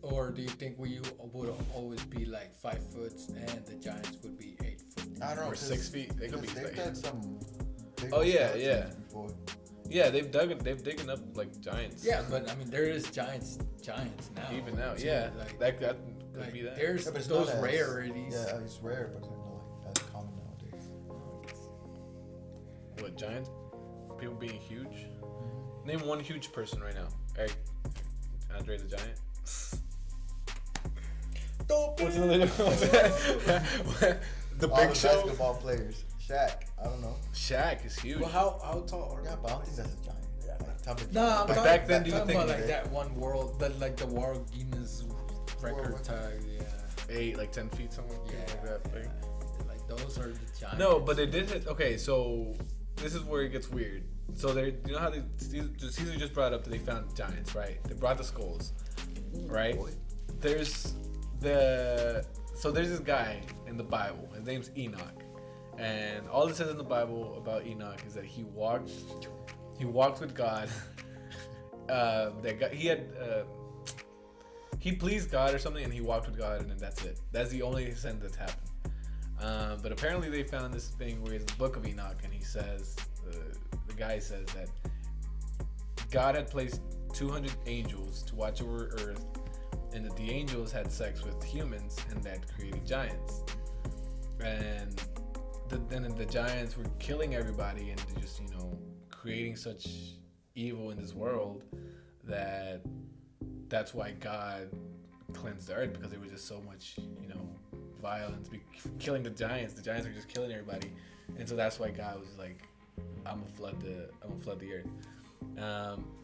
or do you think we would always be like 5 foot, and the giants would be 8 foot? I don't know. or 6 feet? They could be. They've Like, had some. Big Oh, yeah, skeletons yeah. Before. yeah, they've digging up like giants. Yeah, but I mean there is giants now. Even now, too, yeah, like, that could like, be that. there's Yeah, but it's those not as- rarities. Yeah, it's rare, but it's not like as common nowadays. What, giants? People being huge? Name one huge person right now. Eric, Andre the Giant. What's another? The All Big the Show. basketball players. Shaq. I don't know. Shaq is huge. Well, how tall are Yeah, but I don't think that's a giant. Like, top of Nah, I'm But talking, back then, do you talking think about like that- that one world, the world Guinness record World tag, yeah. 8, like 10 feet, something like that. Like. Like those are the giants. No, but they did hit. Okay, so this is where it gets weird. So they, you know how Caesar just brought up that they found giants, right? They brought the skulls, right? boy. There's this guy in the Bible. His name's Enoch, and all it says in the Bible about Enoch is that he walked with God. He pleased God or something, and he walked with God, and then that's it. That's the only sin that's happened. But apparently they found this thing where it's the Book of Enoch, and he says, the guy says that God had placed 200 angels to watch over Earth, and that the angels had sex with humans, and that created giants. And then the giants were killing everybody, and just creating such evil in this world that's why God cleansed the earth, because there was just so much violence, killing the giants. The giants were just killing everybody, and so that's why God was like, I'm gonna flood the earth.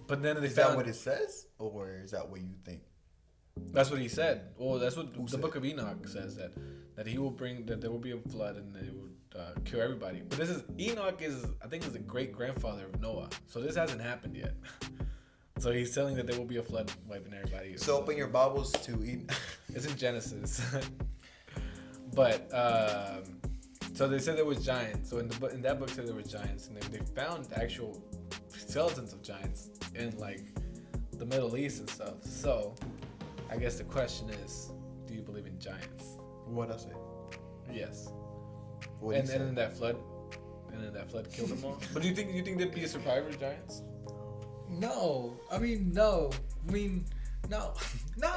But then they Is found that what it says, or is that what you think? that's what he said. Well, that's what Who the said Book of Enoch says, that he will bring, that there will be a flood, and it would kill everybody. But Enoch is, I think, is the great grandfather of Noah, so this hasn't happened yet. So he's telling that there will be a flood wiping everybody. So open your Bibles to eat. It's in Genesis. But so they said there was giants. So in that book said there was giants, and they found actual skeletons of giants in like the Middle East and stuff. So I guess the question is, do you believe in giants? What I say? Yes. What And then that flood killed them all. But do you think there'd be a survivor of giants? No, I mean no. No.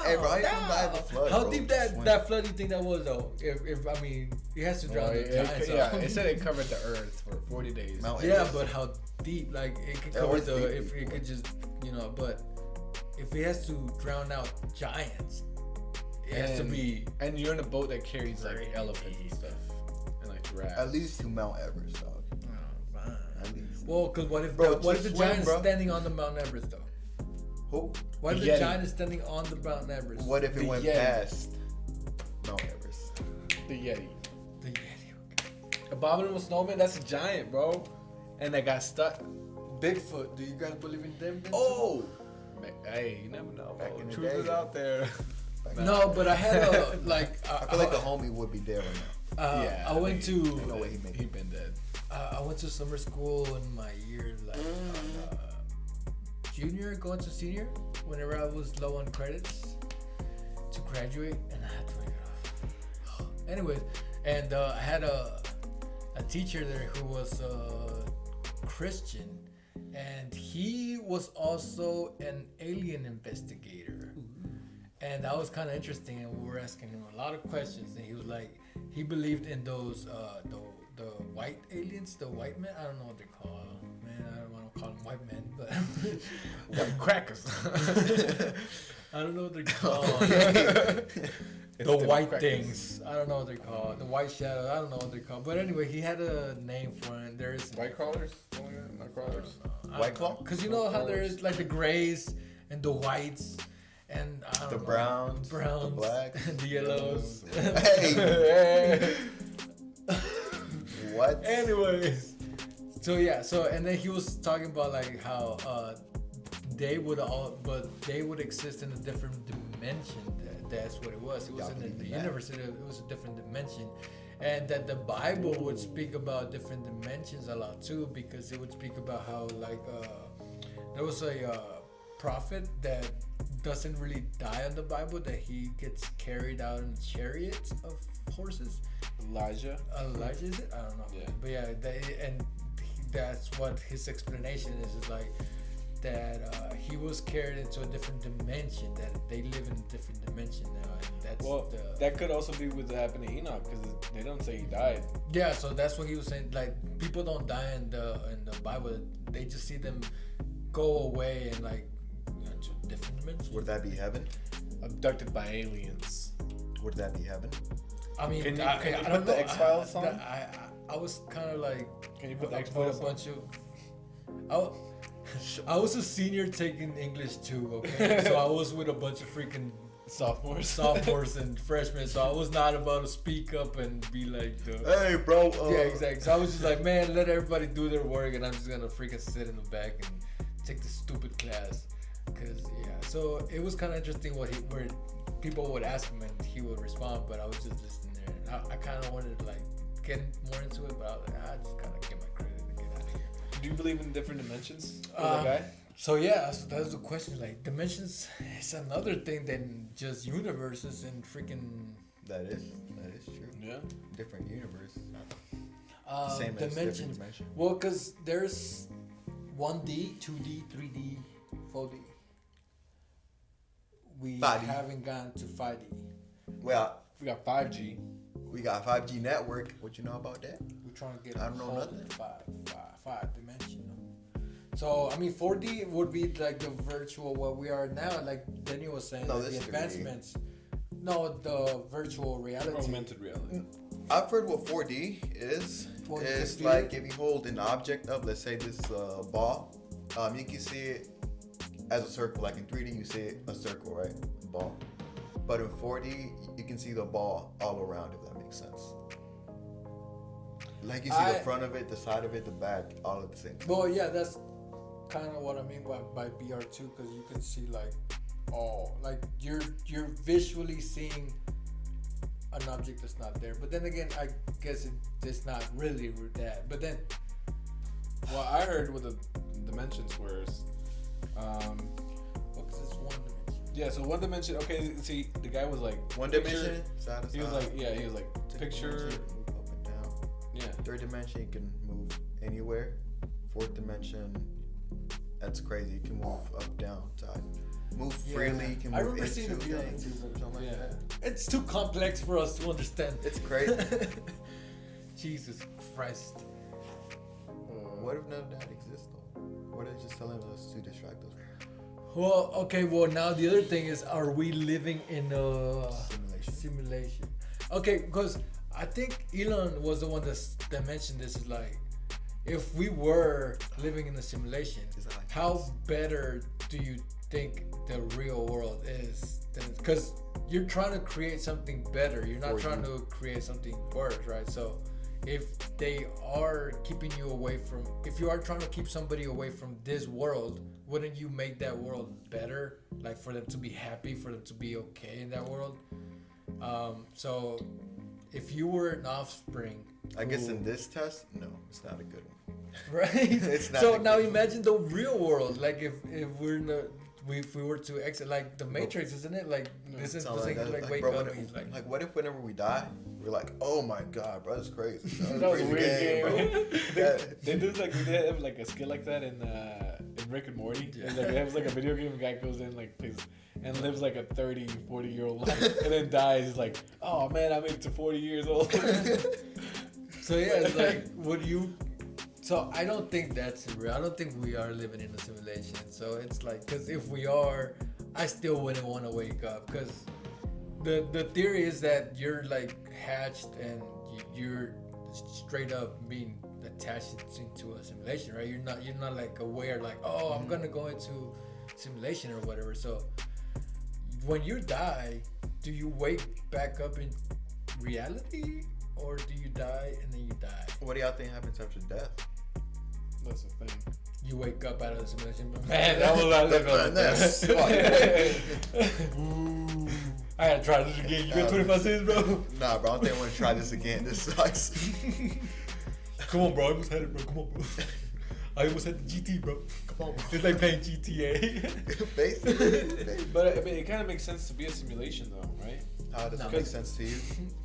Hey, bro, how you gonna die of a flood, How bro? deep Swim. that flood you think that was though? If I mean, it has to drown the giants out. It said it covered the earth for 40 days. Mount Yeah, Everest. but how deep? Like it could That cover was the. deep. If it could just but if it has to drown out giants, it has to be. And you're in a boat that carries like Very elephants and stuff, and like giraffes. At least to Mount Everest, dog. At least. Well, because what if Bro, what if the just swim, giant is bro. standing on the Mount Everest though? Who? What if The the Yeti. giant is standing on the Mount Everest? What if it The went Yeti. past Mount Everest? The Yeti. The Yeti. Abominable snowman, that's a giant, bro. And they got stuck. Bigfoot. Do you guys believe in them? Oh! Hey, you never know. Back Bro. in the Truth day. is out there. Like, No, but I had a like. I feel like the homie would be there right I went to. No way he been dead. I went to summer school in my year, like junior, going to senior. Whenever I was low on credits to graduate, and I had to write it off. Anyways, and I had a teacher there who was Christian, and he was also an alien investigator. And that was kind of interesting, and we were asking him a lot of questions, and he was like, he believed in those the white aliens, the white men. I don't know what they're called, man. I don't want to call them white men, but White crackers. I don't know what they're called. The white things. I don't know what they're called. The white shadows. I don't know what they're called. But anyway, he had a name for it. There's White crawlers? Oh my God, not crawlers. White claw? Because you know how there's like the grays and the whites and I don't The know, browns, the the blacks, and the yellows. Hey, what? Anyways, so yeah, so and then he was talking about like how they would exist in a different dimension. That's what it was. It Y'all wasn't in the believe in that? universe. It was a different dimension, and that the Bible would speak about different dimensions a lot too, because it would speak about how like there was a prophet that doesn't really die on the Bible, that he gets carried out in chariots of horses. Elijah. Elijah, is it? I don't know. Yeah. But yeah, that's what his explanation is like that he was carried into a different dimension, that they live in a different dimension now, and that's that could also be what happened to Enoch, because they don't say he died. yeah. So that's what he was saying. Like people don't die in the Bible; they just see them go away and like to different dimensions. Would that be heaven? Abducted by aliens. Would that be heaven? I mean, Can you I put don't the know. X-Files on? I was kind of like, Can you put the I X-Files a bunch of. I was a senior taking English too, okay? So I was with a bunch of freaking sophomores and freshmen, so I was not about to speak up and be like the Hey, bro. yeah, exactly. So I was just like, man, let everybody do their work, and I'm just gonna freaking sit in the back and take this stupid class, cause yeah. So it was kind of interesting where people would ask him and he would respond, but I was just listening there. I kind of wanted to like get more into it, but I was like, I just kind of get my credit and get out of here. Do you believe in different dimensions? That guy? So yeah, so that's the question. Like dimensions is another thing than just universes and freaking That is true. Yeah. Different universe. dimensions. Same as different dimension. Well, because there's 1D, 2D, 3D, 4D. We 5D. haven't gone to 5D. Well, We got 5G. we got 5G network. What you know about that? We're trying to get I a don't know whole nothing. five dimensional. So I mean, 4D would be like the virtual what we are now. Like Daniel was saying, No, like, this the is 3D. advancements. No, the virtual reality. Augmented reality. I've heard what 4D is. Well, you It's can like feel if you hold an object up, let's say this ball, you can see it as a circle. Like in 3D, you see it a circle, right? Ball. But in 4D, you can see the ball all around, if that makes sense. Like you see the front of it, the side of it, the back, all at the same time. Well, yeah, that's kind of what I mean by BR2, because you can see like like you're visually seeing an object that's not there. But then again, I guess it's not really that. But then Well, I heard what the dimensions were. because it's one dimension. Yeah, so one dimension. Okay, see, the guy was like One picture- dimension, side to He was side. like, yeah, he was like Second picture. dimension, you can move up and down. Yeah. Third dimension, you can move anywhere. Fourth dimension, that's crazy. You can move up, down, side. Move Yeah. freely. You can I move remember seeing a into video on things YouTube or something Yeah. like that. It's too complex for us to understand. It's crazy. Jesus Christ. What if none of that exists though? What are they just telling us to distract us? Well, okay. Well, now the other thing is, are we living in a Simulation. Okay, because I think Elon was the one that mentioned this. Is like, if we were living in a simulation, Is that like how this? better do you think the real world is? Because you're trying to create something better. You're not For trying you. to create something worse, right? So if they are keeping you away from, if you are trying to keep somebody away from this world, wouldn't you make that world better? Like for them to be happy, for them to be okay in that world. So if you were an offspring, I guess in this test, no, it's not a good one. right? It's not So a now good one. imagine the real world. Like if we're in the if we were to exit like the Matrix, isn't it? Like this is Sounds the thing, that. like wake bro, up what and he's like, what if whenever we die, we're like, oh my god, bro, that's crazy. That was a crazy weird game. bro. They do they have like a skill like that in Rick and Morty. Yeah. It's like they have like a video game. A guy goes in like plays and lives like a 30, 40-year-old life, and then dies. He's like, oh man, I made it to 40 years old. so yeah, it's like would you? So I don't think that's real. I don't think we are living in a simulation. So it's like, because if we are, I still wouldn't want to wake up. Because the theory is that you're like hatched and you're straight up being attached into a simulation, right? You're not like aware, like, oh, I'm gonna go into simulation or whatever. So when you die, do you wake back up in reality, or do you die and then you die? What do y'all think happens after death? That's the thing. You wake up out of the simulation. Man, that was not That's- I gotta try this again. You got 25 cents, bro. Nah, bro, I don't think I want to try this again. This sucks. Come on, bro. I almost had it, bro. Come on, bro. I almost had the GT, bro. Come on, bro. It's like playing GTA. Basically. But I mean, it kind of makes sense to be a simulation, though, right? How does No. it make sense to you?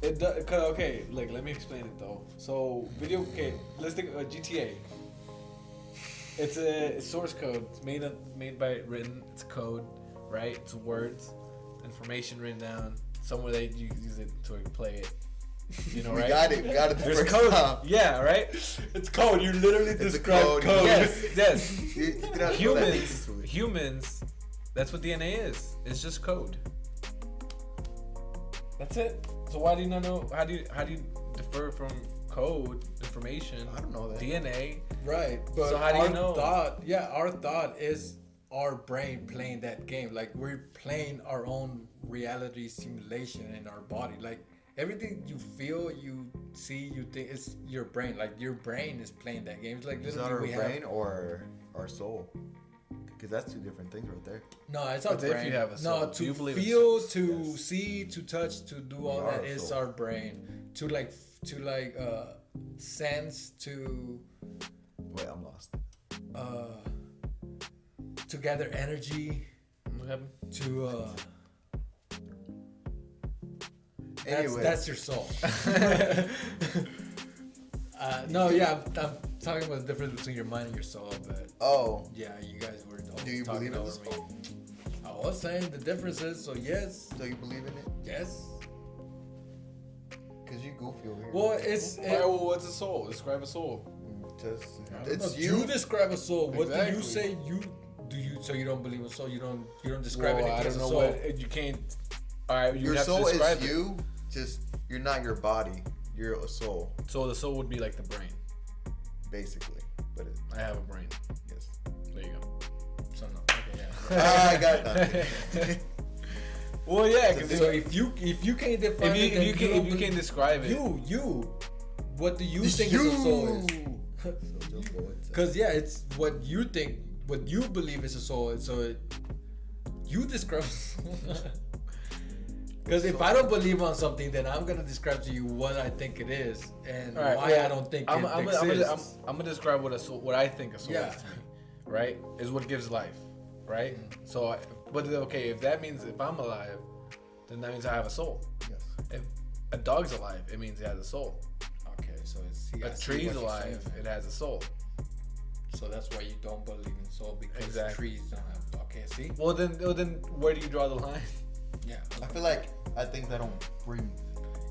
It does. Okay, like let me explain it though. So okay, let's think GTA. It's a source code. It's made by written. It's code, right? It's words, information written down. Somewhere they use it to play it. You know, We right? got it. We got it the There's first code. time. Yeah, right. It's code. You literally It's a describe code. code. Yes. You cannot throw that into Humans. it. Humans. That's what DNA is. It's just code. That's it. So why do you not know? How do you defer from code information? I don't know that. DNA. Right. But So how do you our know? Our thought is our brain playing that game. Like we're playing our own reality simulation in our body. Like everything you feel, you see, you think, it's your brain. Like your brain is playing that game. It's like Is that our literally we brain have. or our soul? Because that's two different things right there. No, it's our But if brain. you have a soul, no, do you to believe in feel, souls? to Yes. see, to touch, to do all We are that a is soul. our brain. To sense, to Wait, I'm lost. to gather energy, What happened? to Anyway. that's your soul. No, yeah, I'm talking about the difference between your mind and your soul, but Oh, yeah, you guys were always do you talking believe in over the me. soul? I was saying the difference is, so yes, So you believe in it? yes. Because you goofy over here. Well, it's Alright, well, what's a soul? Describe a soul. Just, I don't it's know. you. You describe a soul. What do Exactly. you say? So you don't believe in soul? You don't describe Well, anything I don't as a know soul. what you can't. All right, you Your have soul to describe is it. you. Just you're not your body. You're a soul, So the soul would be like the brain. basically. But it, I have a brain. yes. There you go. So no. Okay, yeah. I got nothing. Well, yeah. 'Cause So if you can't define it, then if you can't describe it, what do you It's think is a soul is? So just go with it. Because yeah, it's what you think, what you believe is a soul. So you describe. Because if I don't believe on something, then I'm gonna describe to you what I think it is and All right, why well, I don't think I'm it exists. gonna describe what a soul, what I think a soul Yeah. is to me, right? Is what gives life, right? So, but okay, if that means if I'm alive, then that means I have a soul. Yes. If a dog's alive, it means it has a soul. Okay, so it's A tree's alive, it has a soul. So that's why you don't believe in soul, because Exactly. trees don't have. Okay, see? Well, then where do you draw the line? Yeah. I think they don't breathe.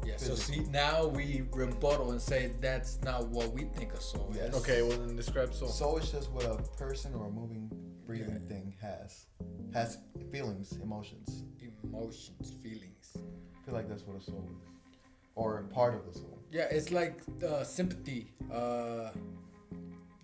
Yeah. So see, now we rebuttal and say that's not what we think a soul Yes. is. Okay, well then describe soul. Soul is just what a person or a moving, breathing Yeah. thing has. Has feelings, emotions. Emotions, feelings. I feel like that's what a soul is, or part of the soul. Yeah, it's like sympathy.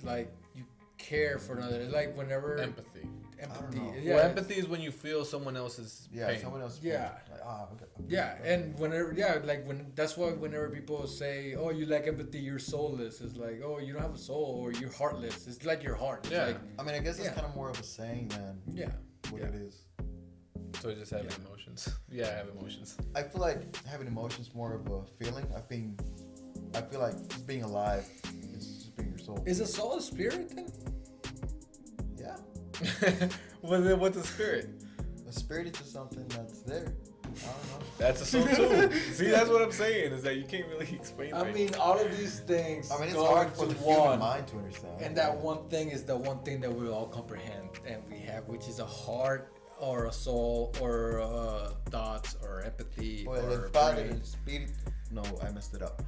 Like you care for another. It's like whenever Empathy. empathy. I don't know. Yeah. Well, empathy is when you feel someone else's Yeah, pain. someone else. Yeah. Like, okay. Yeah, and whenever, like that's why whenever people say, "Oh, you lack empathy, you're soulless," it's like, "Oh, you don't have a soul, or you're heartless." It's like your heart. It's Yeah. like, I mean, I guess it's Yeah. kind of more of a saying than yeah, what yeah. it is. So just having emotions. Yeah, I have emotions. I feel like having emotions more of a feeling. I feel like just being alive is just being your soul. Is a soul a spirit then? Yeah. Well, then what's a spirit? A spirit is just something that's there. I don't know. That's a soul too. See, that's what I'm saying, is that you can't really explain I things. mean, all of these things I mean, it's go hard for into the human one. mind to understand. And that one thing is the one thing that we all comprehend and we have, which is a heart or a soul or thoughts or empathy Well, or el Padre, brain. el Espíritu. No, I messed it up.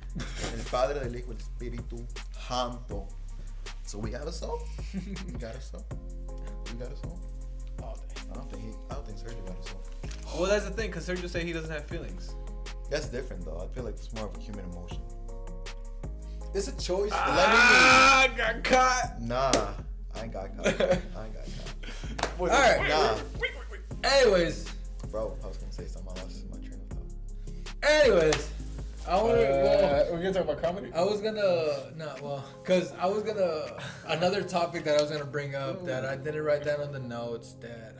El Padre, el Hijo, el Espíritu Santo. So we have a soul. You got a soul. You got a soul. All day. I don't think Sergio got a soul. Well, that's the thing, because Sergio said he doesn't have feelings. That's different though. I feel like it's more of a human emotion. It's a choice. I got caught. Nah, I ain't got caught. All right. Nah, Anyways, bro, I was gonna say something. I lost my train of thought. anyways, I want to. We're gonna talk about comedy. I was gonna cause I was gonna another topic that I was gonna bring up that I didn't write down on the notes that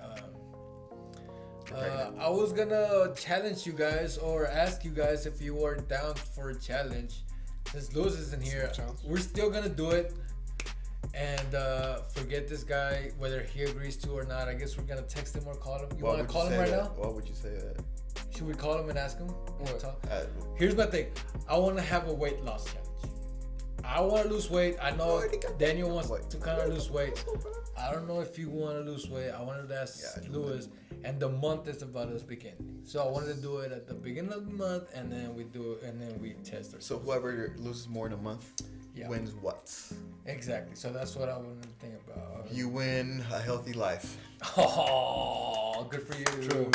I was gonna challenge you guys or ask you guys if you were down for a challenge. Since Lewis isn't here, we're still gonna do it and forget this guy whether he agrees to or not. I guess we're gonna text him or call him. You Why wanna would call you him say right that? now? Why would you say that? Should we call him and ask him? What? Talk? Uh, Here's my thing. I want to have a weight loss challenge. I want to lose weight. I know Daniel wants to kind of lose weight. I don't know if you want to lose weight. I wanted to ask Lewis, and the month is about to begin. So I wanted to do it at the beginning of the month, and then we do it, and then we test ourselves. So whoever loses more in a month wins what? Exactly. So that's what I wanted to think about. You win a healthy life. Oh, good for you. True.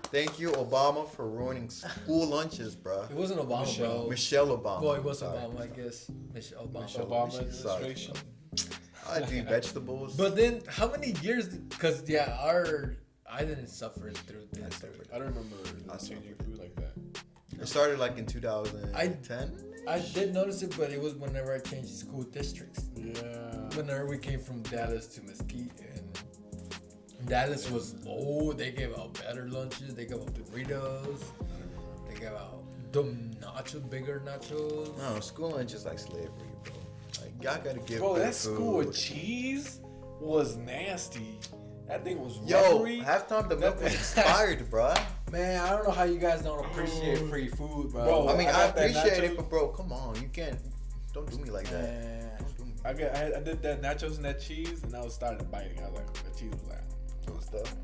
Thank you, Obama, for ruining school lunches, bruh. It wasn't Obama, bro. Michelle Obama. Well, it was Sorry. Obama, I guess. Michelle Obama. Obama Sorry. administration. I do vegetables. But then, how many years? Because I didn't suffer through this. I don't remember changing food like that. It started like in 2010. I did notice it, but it was whenever I changed school districts. Yeah. Whenever we came from Dallas to Mesquite, and Dallas was they gave out better lunches. They gave out burritos. They gave out bigger nachos. No, school lunch is like slavery, bro. Like y'all gotta give. Bro, good that school food. with cheese was nasty. That thing was Yo, rubbery. half time the milk was expired, bro. Man, I don't know how you guys don't appreciate free food, bro. Bro, I mean, I I got that appreciate nacho- it, but bro, come on, you can't. Don't do me like that. Man. Don't do me. I did that nachos and that cheese, and I was starting biting. I was like, the cheese was like, Good stuff.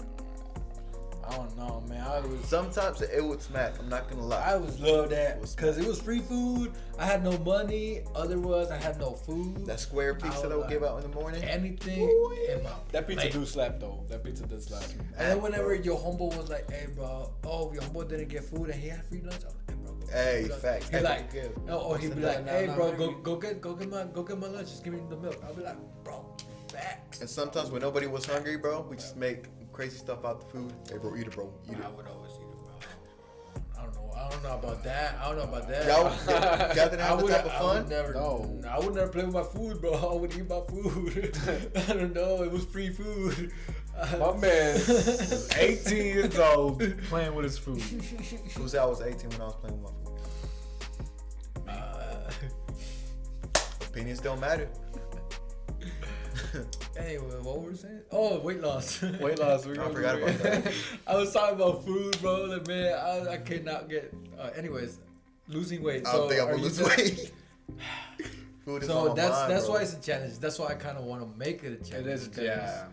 I don't know, man. Sometimes it would smack. I'm not gonna lie. I always loved that because it was free food. I had no money. Otherwise, I had no food. That square pizza that would give out in the morning. Anything in my that pizza plate. do slap though. That pizza did slap. And then whenever your homeboy was like, "Hey, bro, your homeboy didn't get food and he had free lunch," I was like, "Hey, bro." Hey, go. facts. He Hey, like, good. or he'd be Nah, like, nah, "Hey, nah, bro, maybe- go get my lunch. Just give me the milk." I'll be like, "Bro, facts." And sometimes when nobody was hungry, bro, we just make crazy stuff out the food. Hey, bro, eat it, bro. Eat it. I would always eat it, bro. I don't know about that. Y'all didn't have the type of I fun? would never. No. I would never play with my food, bro. I would eat my food. I don't know. It was free food. My man, 18 years old, playing with his food. Who said I was 18 when I was playing with my food? Opinions don't matter. Anyway, what were we saying? Oh, weight loss. Weight loss. We're I gonna forgot do about it. that. I was talking about food, bro. Like, man, I cannot get. Anyways, losing weight. I don't So think I'm are gonna you lose just- weight. Food is So on my that's mind, that's bro. why it's a challenge. That's why I kind of want to make it a challenge. It is, 'cause yeah.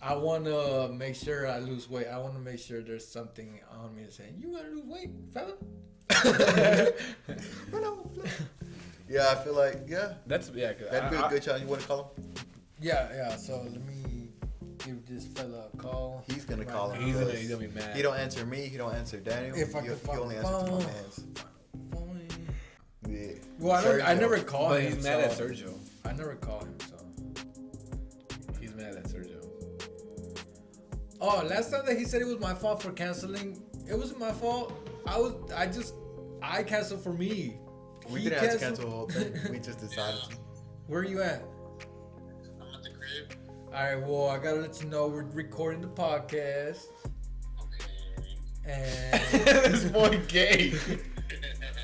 I want to make sure I lose weight. I want to make sure there's something on me saying, "You gotta lose weight, fella." Yeah, I feel like That's yeah. 'Cause that'd be a I- good challenge. You want to call him? Yeah. So let me give this fella a call. He's gonna call him. He's because gonna be mad. He don't answer me. He don't answer Daniel. If I he, could he find only the answers to my phone. man's. Fine. Yeah. Well, I Sergio. never call But him. he's mad at so- Sergio. I never call him. So. He's mad at Sergio. Oh, last time that he said it was my fault for canceling, it wasn't my fault. I canceled for me. We He didn't have to canceled- cancel the whole thing. We just decided to. Where are you at? I'm at the crib. All right, well, I gotta let you know we're recording the podcast. And This boy gay.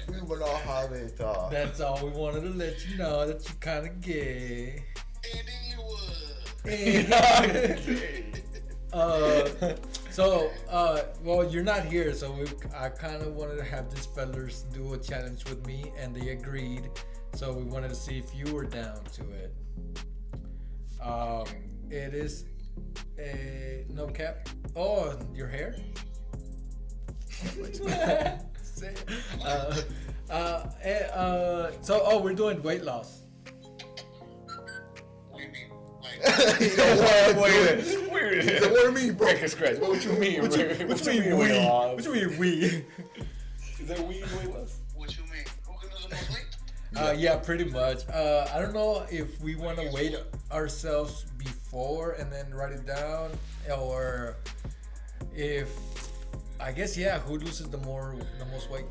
We will know how they talk. that's all we wanted to let you know, that you kind of gay. Well, you're not here, so I kind of wanted to have these fellas do a challenge with me, and they agreed. So we wanted to see if you were down to it. It is a no cap. Oh, your hair. So we're doing weight loss. What do you mean, break a scratch? What you mean? What you mean, weight loss? What you mean, we? Is that weed weight loss? What you mean? Who can lose the most weight? Yeah, pretty much. I don't know if we want to weight ourselves before and then write it down, or if I guess who loses the most weight?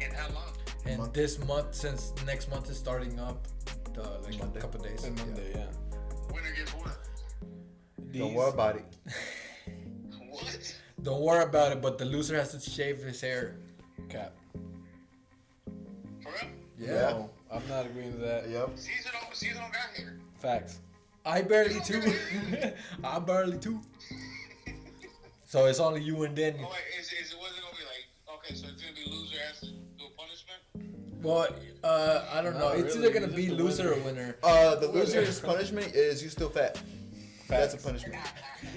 And how long? And this month, since next month is starting up, like Monday. a couple days. And Monday, yeah. Winner gets what? Don't worry about it. What? Don't worry about it, but the loser has to shave his hair. Cap. For real? Yeah. No, I'm not agreeing to that. Yep. Caesar don't got hair. Facts. I barely too. I barely too. So it's only you and then. Oh, wait, what's it gonna be like? Okay, so it's gonna be loser has to do a punishment? Well, I don't know. Not It's really, either gonna just be the loser or winner. winner. The loser's punishment is you still fat. That's a punishment.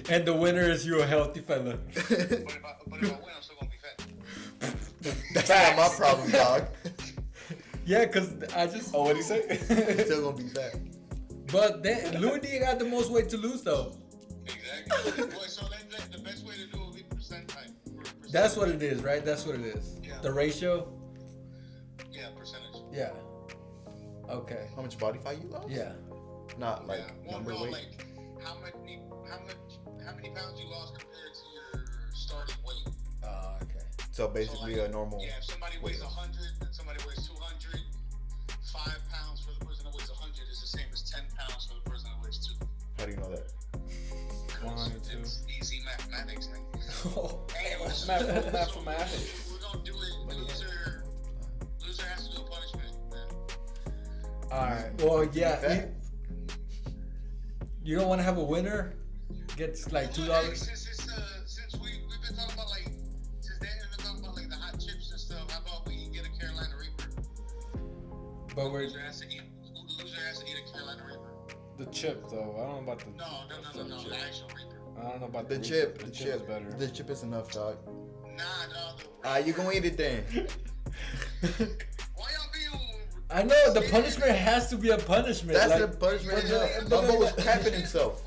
And the winner is you a healthy fella. But if I win, I'm still gonna be fat. That's not my problem, dog. Yeah, cause I just. Oh, what'd he say? Still gonna be fat. But then Louis D got the most weight to lose though. Exactly. Boy, so the best way to do it would be percentile. That's what it is, right? That's what it is. Yeah. The ratio. Yeah, percentage. Yeah. Okay. How much body fat you lost? Yeah. Not like Yeah. Well, number no, weight. like how many pounds you lost compared to your starting weight. Okay. So basically like, a normal. Yeah, if somebody weighs 100 and somebody weighs 200, 5 pounds for the person that weighs 100 is the same as 10 pounds for the person that weighs 2. How do you know that? 102. It's easy mathematics, nigga. Hey, listen, Mathematics. we're gonna do it. Loser has to do a punishment, man. All right. Well, yeah. Fat? You don't want to have a winner? Gets like $2. Since we've been talking about like since then we've been talking about like the hot chips and stuff. How about we get a Carolina Reaper? But we're. Loser has to eat a Carolina Reaper. The chip, though. I don't know about the. No, the actual Reaper. I don't know about The Reaper. chip. The The chip is chip. better. The chip is enough, dog. Nah, no. You gonna eat it then? Why y'all being? I know the punishment has to be a punishment. That's like, the punishment. but Bubba was crapping himself.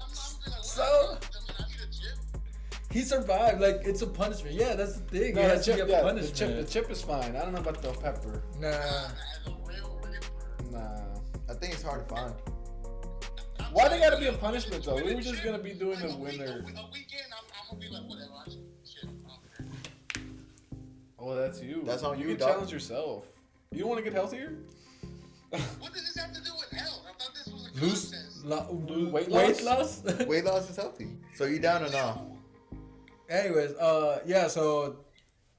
So he survived. Like it's a punishment. Yeah, that's the thing. No, it the has to chip, be a yeah, punishment. the chip is fine. I don't know about the pepper. Nah. Nah. I think it's hard to find. Why they gotta be a punishment though? We were just gonna be doing the winner. A weekend, I'm gonna be like, whatever. Shit, I don't care. Oh, that's you. That's on you, can dog. challenge yourself. You don't want to get healthier? What does this have to do with health? I thought this was a Lose contest. Weight weight loss? loss. Weight loss is healthy. So you down or not? Anyways, yeah. So,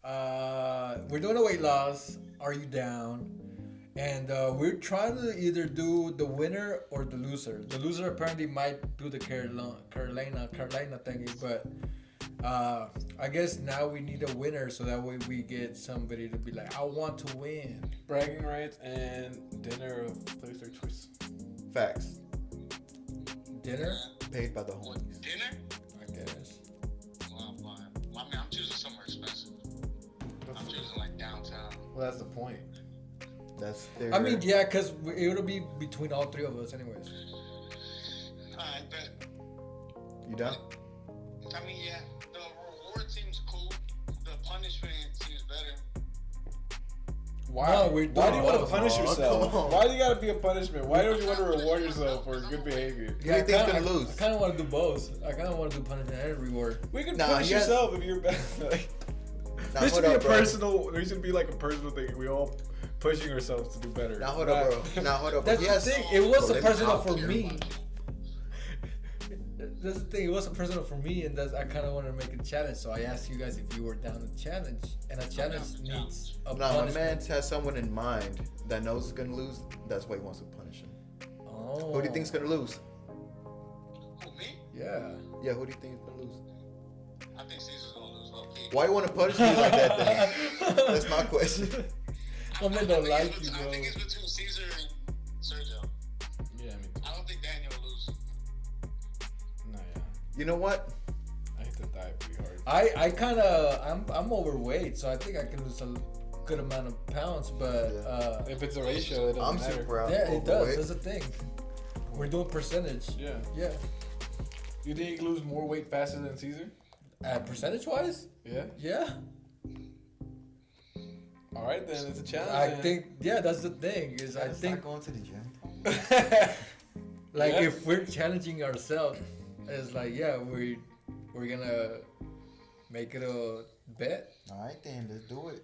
we're doing a weight loss. Are you down? And we're trying to either do the winner or the loser. The loser apparently might do the Carolina thingy, but I guess now we need a winner so that way we get somebody to be like, I want to win. Bragging rights and dinner of place their choice. Facts. Dinner, Paid by the homies. Dinner? I guess. Well, fine. Well, I mean, I'm choosing somewhere expensive. I'm choosing like downtown. Well, that's the point. That's their. I mean, yeah, because it'll be between all three of us, anyways. Alright, bet. You done? I mean, yeah, the reward seems cool. The punishment seems better. Why? No, Why do you want to punish come yourself? on. Why do you gotta be a punishment? Why don't you want to reward yourself for good behavior? Who do you think's gonna I lose? kind of want to do both. I kind of want to do punishment and reward. We can Nah, punish yes. yourself if you're bad. Like, Nah, there should hold be a up, bro. personal. There should be like a personal thing. We all pushing ourselves to do better. Now hold up, bro. Now hold up. That's Yes. the thing. It was So a let me personal talk for here. me. That's the thing. It wasn't personal for me, and I kind of wanted to make a challenge. So I asked you guys if you were down to challenge, and a challenge needs a Now, my man punishment. has someone in mind that knows he's gonna lose. That's why he wants to punish him. Oh. Who do you think's gonna lose? Who, me? Yeah. Yeah, who do you think is gonna lose? I think Caesar's gonna lose. Okay. Why you want to punish me like that? Then? That's my question. I'm I don't think like it's you, bet- I bro. think it's between Caesar and Sergio. Yeah, I mean, I don't think Daniel will lose. no, yeah. You know what? I hit the thigh pretty hard. I kind of I'm overweight, so I think I can lose a good amount of pounds. But If it's a ratio, it doesn't I'm matter. super out. yeah, it does. overweight. That's the thing. We're doing percentage. Yeah. Yeah. You think you can lose more weight faster than Caesar? Percentage wise, Yeah. yeah. All right, then it's a challenge. I then. think that's the thing is I think going to the gym. like Yeah. if we're challenging ourselves, it's like yeah we're gonna make it a bet. All right, then let's do it.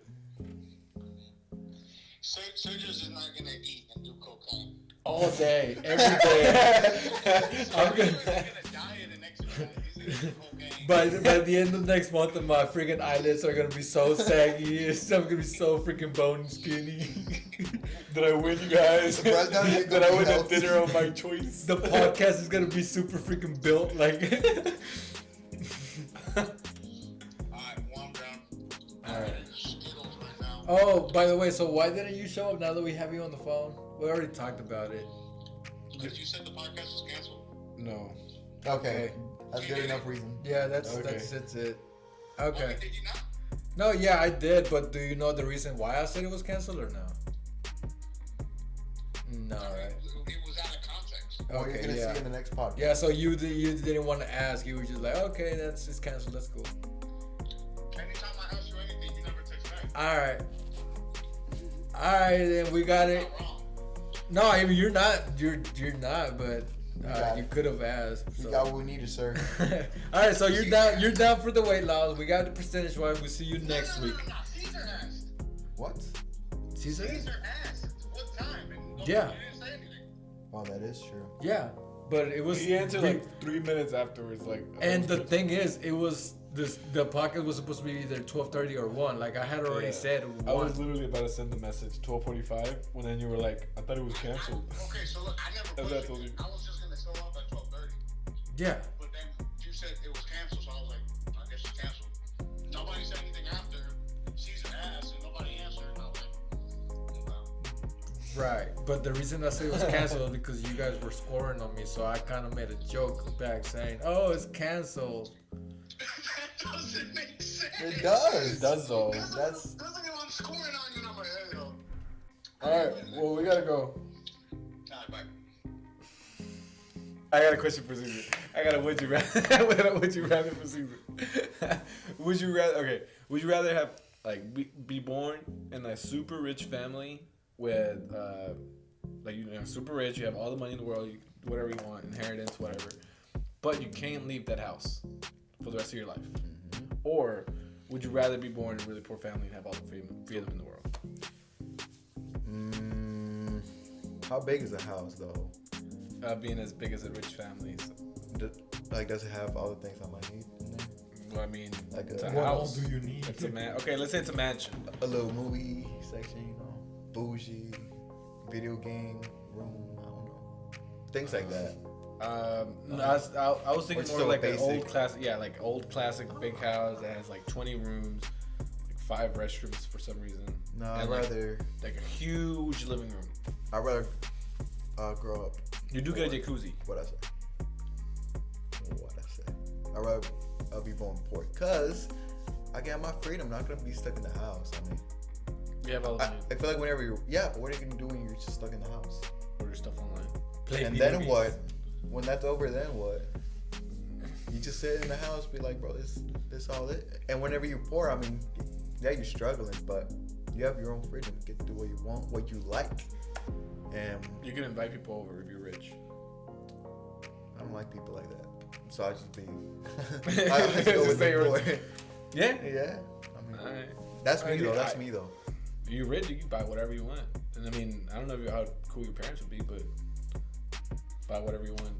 Sergio's just not gonna eat and do cocaine. All day, every day. I'm He's gonna. gonna diet and exercise. He's gonna do cocaine. By the end of next month, my freaking eyelids are gonna be so saggy. I'm gonna be so freaking bone skinny. Did I win, you guys? Surprise, now you're Did I gonna win be a healthy. dinner of my choice? The podcast is gonna be super freaking built. Like, Alright, warm down. Alright. Skittles right now. oh, by the way, so why didn't you show up now that we have you on the phone? We already talked about it. Did you said the podcast was canceled? No. Okay, that's good enough reason. Yeah, that's Okay. that's it. Oh, Okay. did you not? No, yeah, I did, but do you know the reason why I said it was canceled or no? No, right. It was out of context. Well, you're Okay, gonna yeah. see in the next podcast. Yeah, so you didn't want to ask. You were just like, okay, it's canceled. That's cool. Anytime I ask you anything, you never text back. All right. All right, then we got it. Not wrong. No, I mean you're not. You're not. But got you it. could have asked. You So. got what we needed, sir. All right, so you're down. You're down for the weight loss. We got the percentage wise. We'll see you next No, week. Caesar asked. What? Caesar? Caesar asked what time, and Yeah. you didn't say anything. Well, that is true. Yeah, but it was. He answered like 3 minutes afterwards. Like, And the thing is, it was this. The podcast was supposed to be either 12:30 or 1. Like I had already Yeah. said I was 1. literally about to send the message 12:45 when then you were like, I thought it was canceled. Okay, so look, I never That's what I pushed told it. you. I was just gonna show up at 12:30, Yeah. but then you said it was canceled, so I was like, I guess it's canceled. Nobody said anything after. Caesar asked, and nobody answered, and I was like, Right, but the reason I say it was canceled is because you guys were scoring on me, so I kind of made a joke back saying, "Oh, it's canceled." that doesn't make sense. It does. It does though. That's- That's like if I'm scoring on you, and I'm like, hey, yo. All right, well we gotta go. Alright, bye. I got a question for Caesar. I got a would you rather. Would you rather for Caesar? Would you rather? Okay. Would you rather have like be born in a super rich family with like you know super rich, you have all the money in the world, you, whatever you want, inheritance, whatever, but you can't leave that house for the rest of your life? Or would you rather be born in a really poor family and have all the freedom in the world? How big is a house though? Being as big as a rich family. So, Like, does it have all the things I might need in there? well, I mean, Like it's a- a What house. else do you need? It's a man. Okay, let's say it's a mansion. A little movie section, you know, bougie, video game room. I don't know, things like that. No, I was thinking Or more still like an basic. old classic, yeah, like old classic big house that has like 20 rooms, like 5 restrooms for some reason. No, And I'd like, rather like a huge living room. grow up. You do get a jacuzzi. What I say? I'd rather be born poor, cause I got my freedom. Not gonna be stuck in the house. I mean, You have all the I feel like whenever but what are you gonna do when you're just stuck in the house? order stuff online. Play And video then games. what? When that's over, then what? You just sit in the house, be like, bro, this all it. And whenever you're poor, I mean, yeah, you're struggling, but you have your own freedom. You get to do what you want, what you like. And You can invite people over if you're rich. I don't like people like that, so I just be. I just go with Say the you're- poor. Yeah. Yeah, I mean, Alright. that's me I- though. That's I- me though. You're rich, you can buy whatever you want. And I mean, I don't know how cool your parents would be, but buy whatever you want.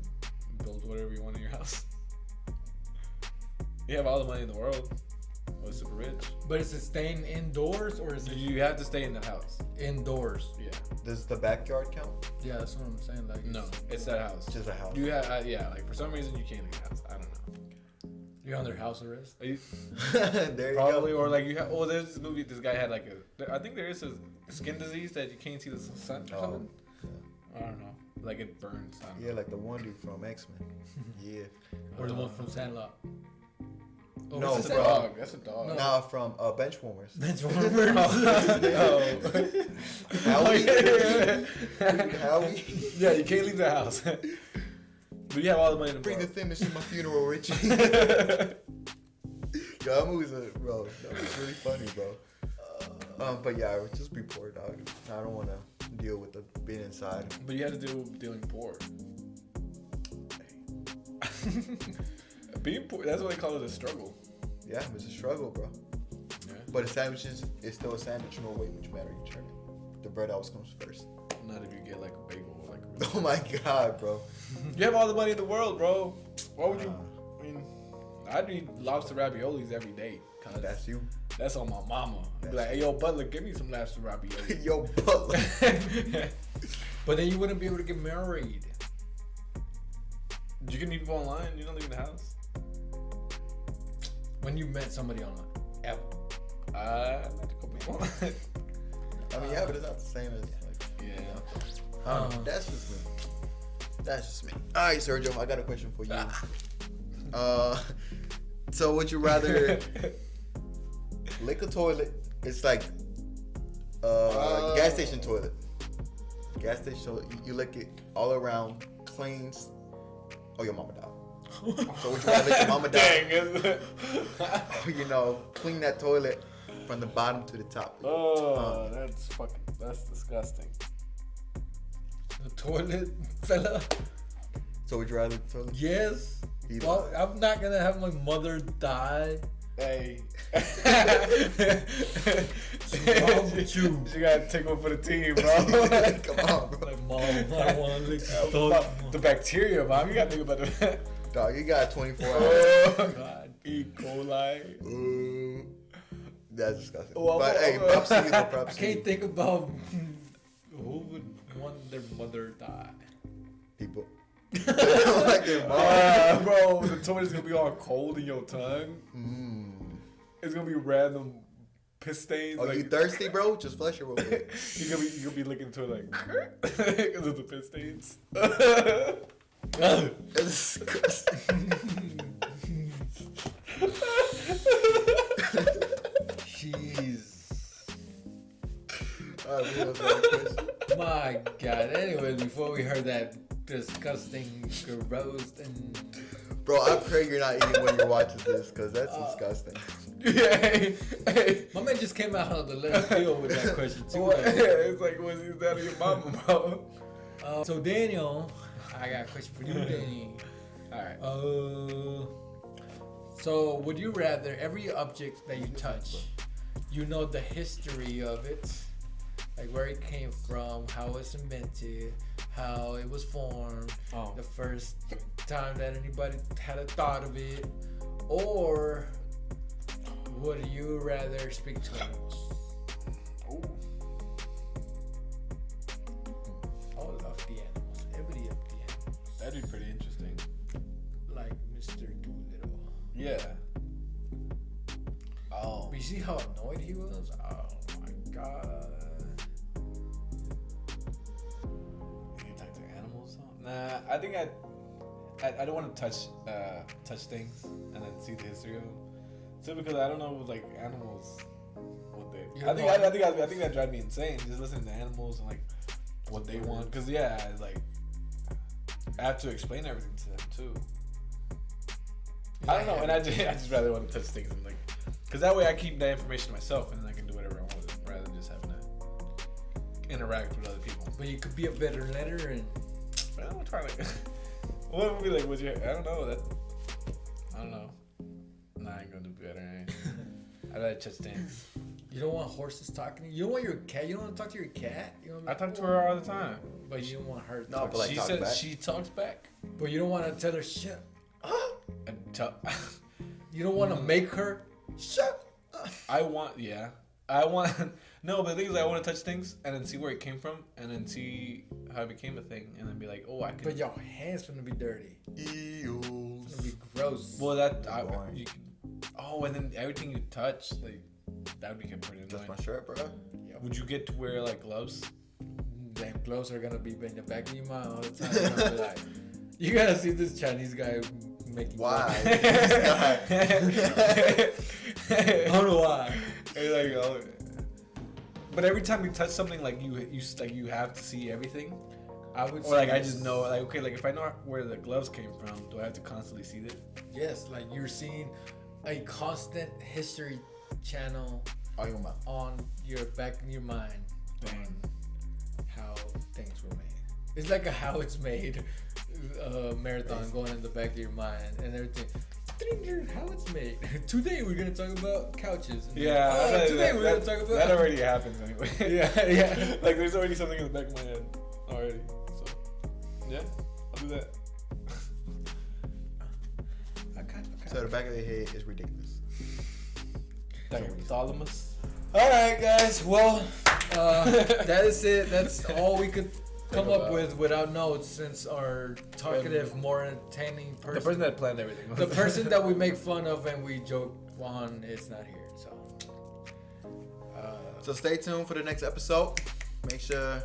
build whatever you want in your house. You have all the money in the world. Well, super rich. But is it staying indoors or is it You have to stay in the house. indoors? Yeah. Does the backyard count? Yeah, that's what I'm saying. Like, No, it's that house. Just a house. You have, yeah, like for some reason you can't leave the house. I don't know. you're under house arrest. Are you, There you probably, go. or like you have. Oh, there's this movie. This guy had like a. I think there is a skin disease that you can't see the sun or something. I don't know. Like it burns. I don't Yeah, know. like the one dude from X-Men. Yeah. Or the one from Sandlot. Oh, No, what's That's a the bro. dog. That's a dog. No. Nah, from Benchwarmers. Benchwarmers. Howie. Howie. Yeah, you can't leave the house. But you have all the money in the Bring the world. Thinness to my funeral, Richie. Yo, that movie's bro. That was really funny, bro. But yeah, I would just be poor, dog. I don't want to deal with the being inside. But you have to deal with being poor. Being poor, that's what they call it, a struggle. Yeah, it's a struggle, bro. Yeah. But a sandwich is still a sandwich no way which matter you turn it. The bread always comes first. Not if you get like a bagel or like a really Oh my god, bro. You have all the money in the world, bro. Why would you? I mean, I'd eat lobster raviolis every day. Cause That's you. that's on my mama. Be That's like, hey, yo, Butler, give me some lobster ravioli. Yo, butler. But then you wouldn't be able to get married. You can meet people online. You don't leave the house. When you met somebody online. Ever. I met a couple people online. I mean, yeah, but it's not the same as like. Yeah. I don't know. That's just me. That's just me. All right, Sergio, I got a question for you. So would you rather lick a toilet? It's like gas station toilet. Gas station toilet. You lick it all around, cleans. Oh, your mama died. So would you rather lick your mama die? Or, you know, clean that toilet from the bottom to the top. Oh, that's disgusting. The toilet, fella. So would you rather lick the toilet? Yes. Either. Well, I'm not gonna have my mother die. Hey. wrong with you? You gotta take one for the team, bro. Come on, bro. Like, mom, I don't want to lick the toilet. The bacteria, mom. You gotta think about the Dog, you got 24 hours. oh, God. E. coli. Ooh, that's disgusting. Oh, but hey, oh, props to you, though, I props to you. can't think about who would want their mother die. People. Like their mom. Bro, the toilet's gonna be all cold in your tongue. It's gonna be random piss stains. Oh, like, you thirsty, bro? Just flush it real quick. you're gonna be looking into it like because of the piss stains. It's disgusting. Jeez. All right, we have another question. My God. Anyways, before we heard that disgusting, gross, and Bro, I pray you're not eating when you're watching this, because that's disgusting. hey. my man just came out of the left field with that question too. What? It's like, was he down to your mama, bro? So Daniel, I got a question for you, Danny. All right. So would you rather every object that you touch, you know the history of it, like where it came from, how it was invented, how it was formed, the first time that anybody had a thought of it, or would you rather speak to animals? Ooh. I would love the animals. Everybody love the animals. That'd be pretty interesting. Like Mr. Doolittle. Yeah. Oh. But you see how annoyed he was? Oh my God. You can talk to animals? Huh? Nah, I think I don't want to touch things and then see the history of them. So because I don't know like animals, what they. You I think know- I think that drive me insane just listening to animals and like what they want. Cause yeah, it's like I have to explain everything to them too. I don't know, and I just rather want to touch things and like, cause that way I keep that information to myself and then I can do whatever I want with it rather than just having to interact with other people. But you could be a better letter and I don't try like. What would be like? Was your? I don't know. I don't know. Nah, I ain't gonna do better. I like touch things. you don't want horses talking to you. You don't want your cat. You don't want to talk to your cat. You know what I talk to her all the time. but you don't want her. To No, talk but like she talk said back. she talks back. but you don't want to tell her shit. And tell, You don't want to make her shut up. I want no, but the thing is, I want to touch things and then see where it came from and then see how it became a thing and then be like, oh, I can. But your hands gonna be dirty. Eels. It's gonna be gross. Well, Boring. you can, oh, and then everything you touch, like that would be pretty That's annoying. my shirt, bro. Would you get to wear like gloves? Damn gloves are gonna be in the back of your mind all the time. You're gonna be like, you gotta see this Chinese guy making. Why? I don't know why. It's like, oh. But every time you touch something, like you have to see everything. I would. Or like I just know, like okay, like if I know where the gloves came from, do I have to constantly see it? Yes, like you're seeing a constant history channel on your back in your mind on how things were made. It's like a how it's made marathon going in the back of your mind and everything. How it's made. Today we're gonna talk about couches. Yeah. Today we're gonna talk about that already happens anyway. yeah. Like there's already something in the back of my head already. So yeah, I'll do that. Okay. So the back of their head is ridiculous. Hypothalamus. All right, guys. Well, that is it. That's all we could come up with without notes, since our talkative, more entertaining person, The person that planned everything. the person that we make fun of and we joke on, is not here. So stay tuned for the next episode. Make sure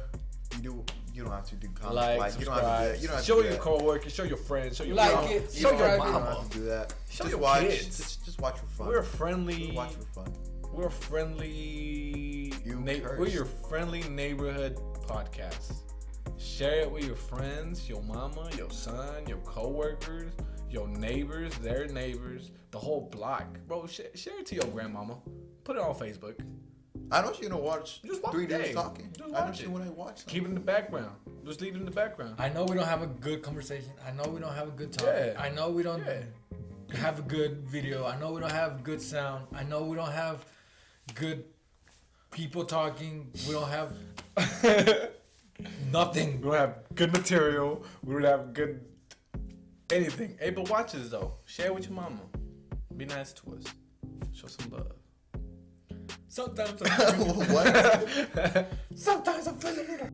you don't have to do comments. Like, you don't have to do subscribe. that. You don't have Show to do your that. coworkers, show your friends, show your Like mom, it, show your subscribe. You don't mama. have to do that. Show just your watch. kids. Just watch for fun. We're friendly. Just watch for fun. We're a friendly. curse. We're your friendly neighborhood podcast. Share it with your friends, your mama, your son, your coworkers, your neighbors, their neighbors, the whole block. Bro, share it to your grandmama. Put it on Facebook. I know you're gonna watch Just watch 3 it. dudes talking. Just I know watch you it. want to watch. Keep it in the background. Just leave it in the background. I know we don't have a good conversation. I know we don't have a good topic. Yeah. I know we don't have a good video. I know we don't have good sound. I know we don't have good people talking. We don't have nothing. We don't have good material. We don't have good anything. Hey, but watch this though. Share it with your mama. Be nice to us. Show some love. Sometimes What? sometimes I'm feeling it.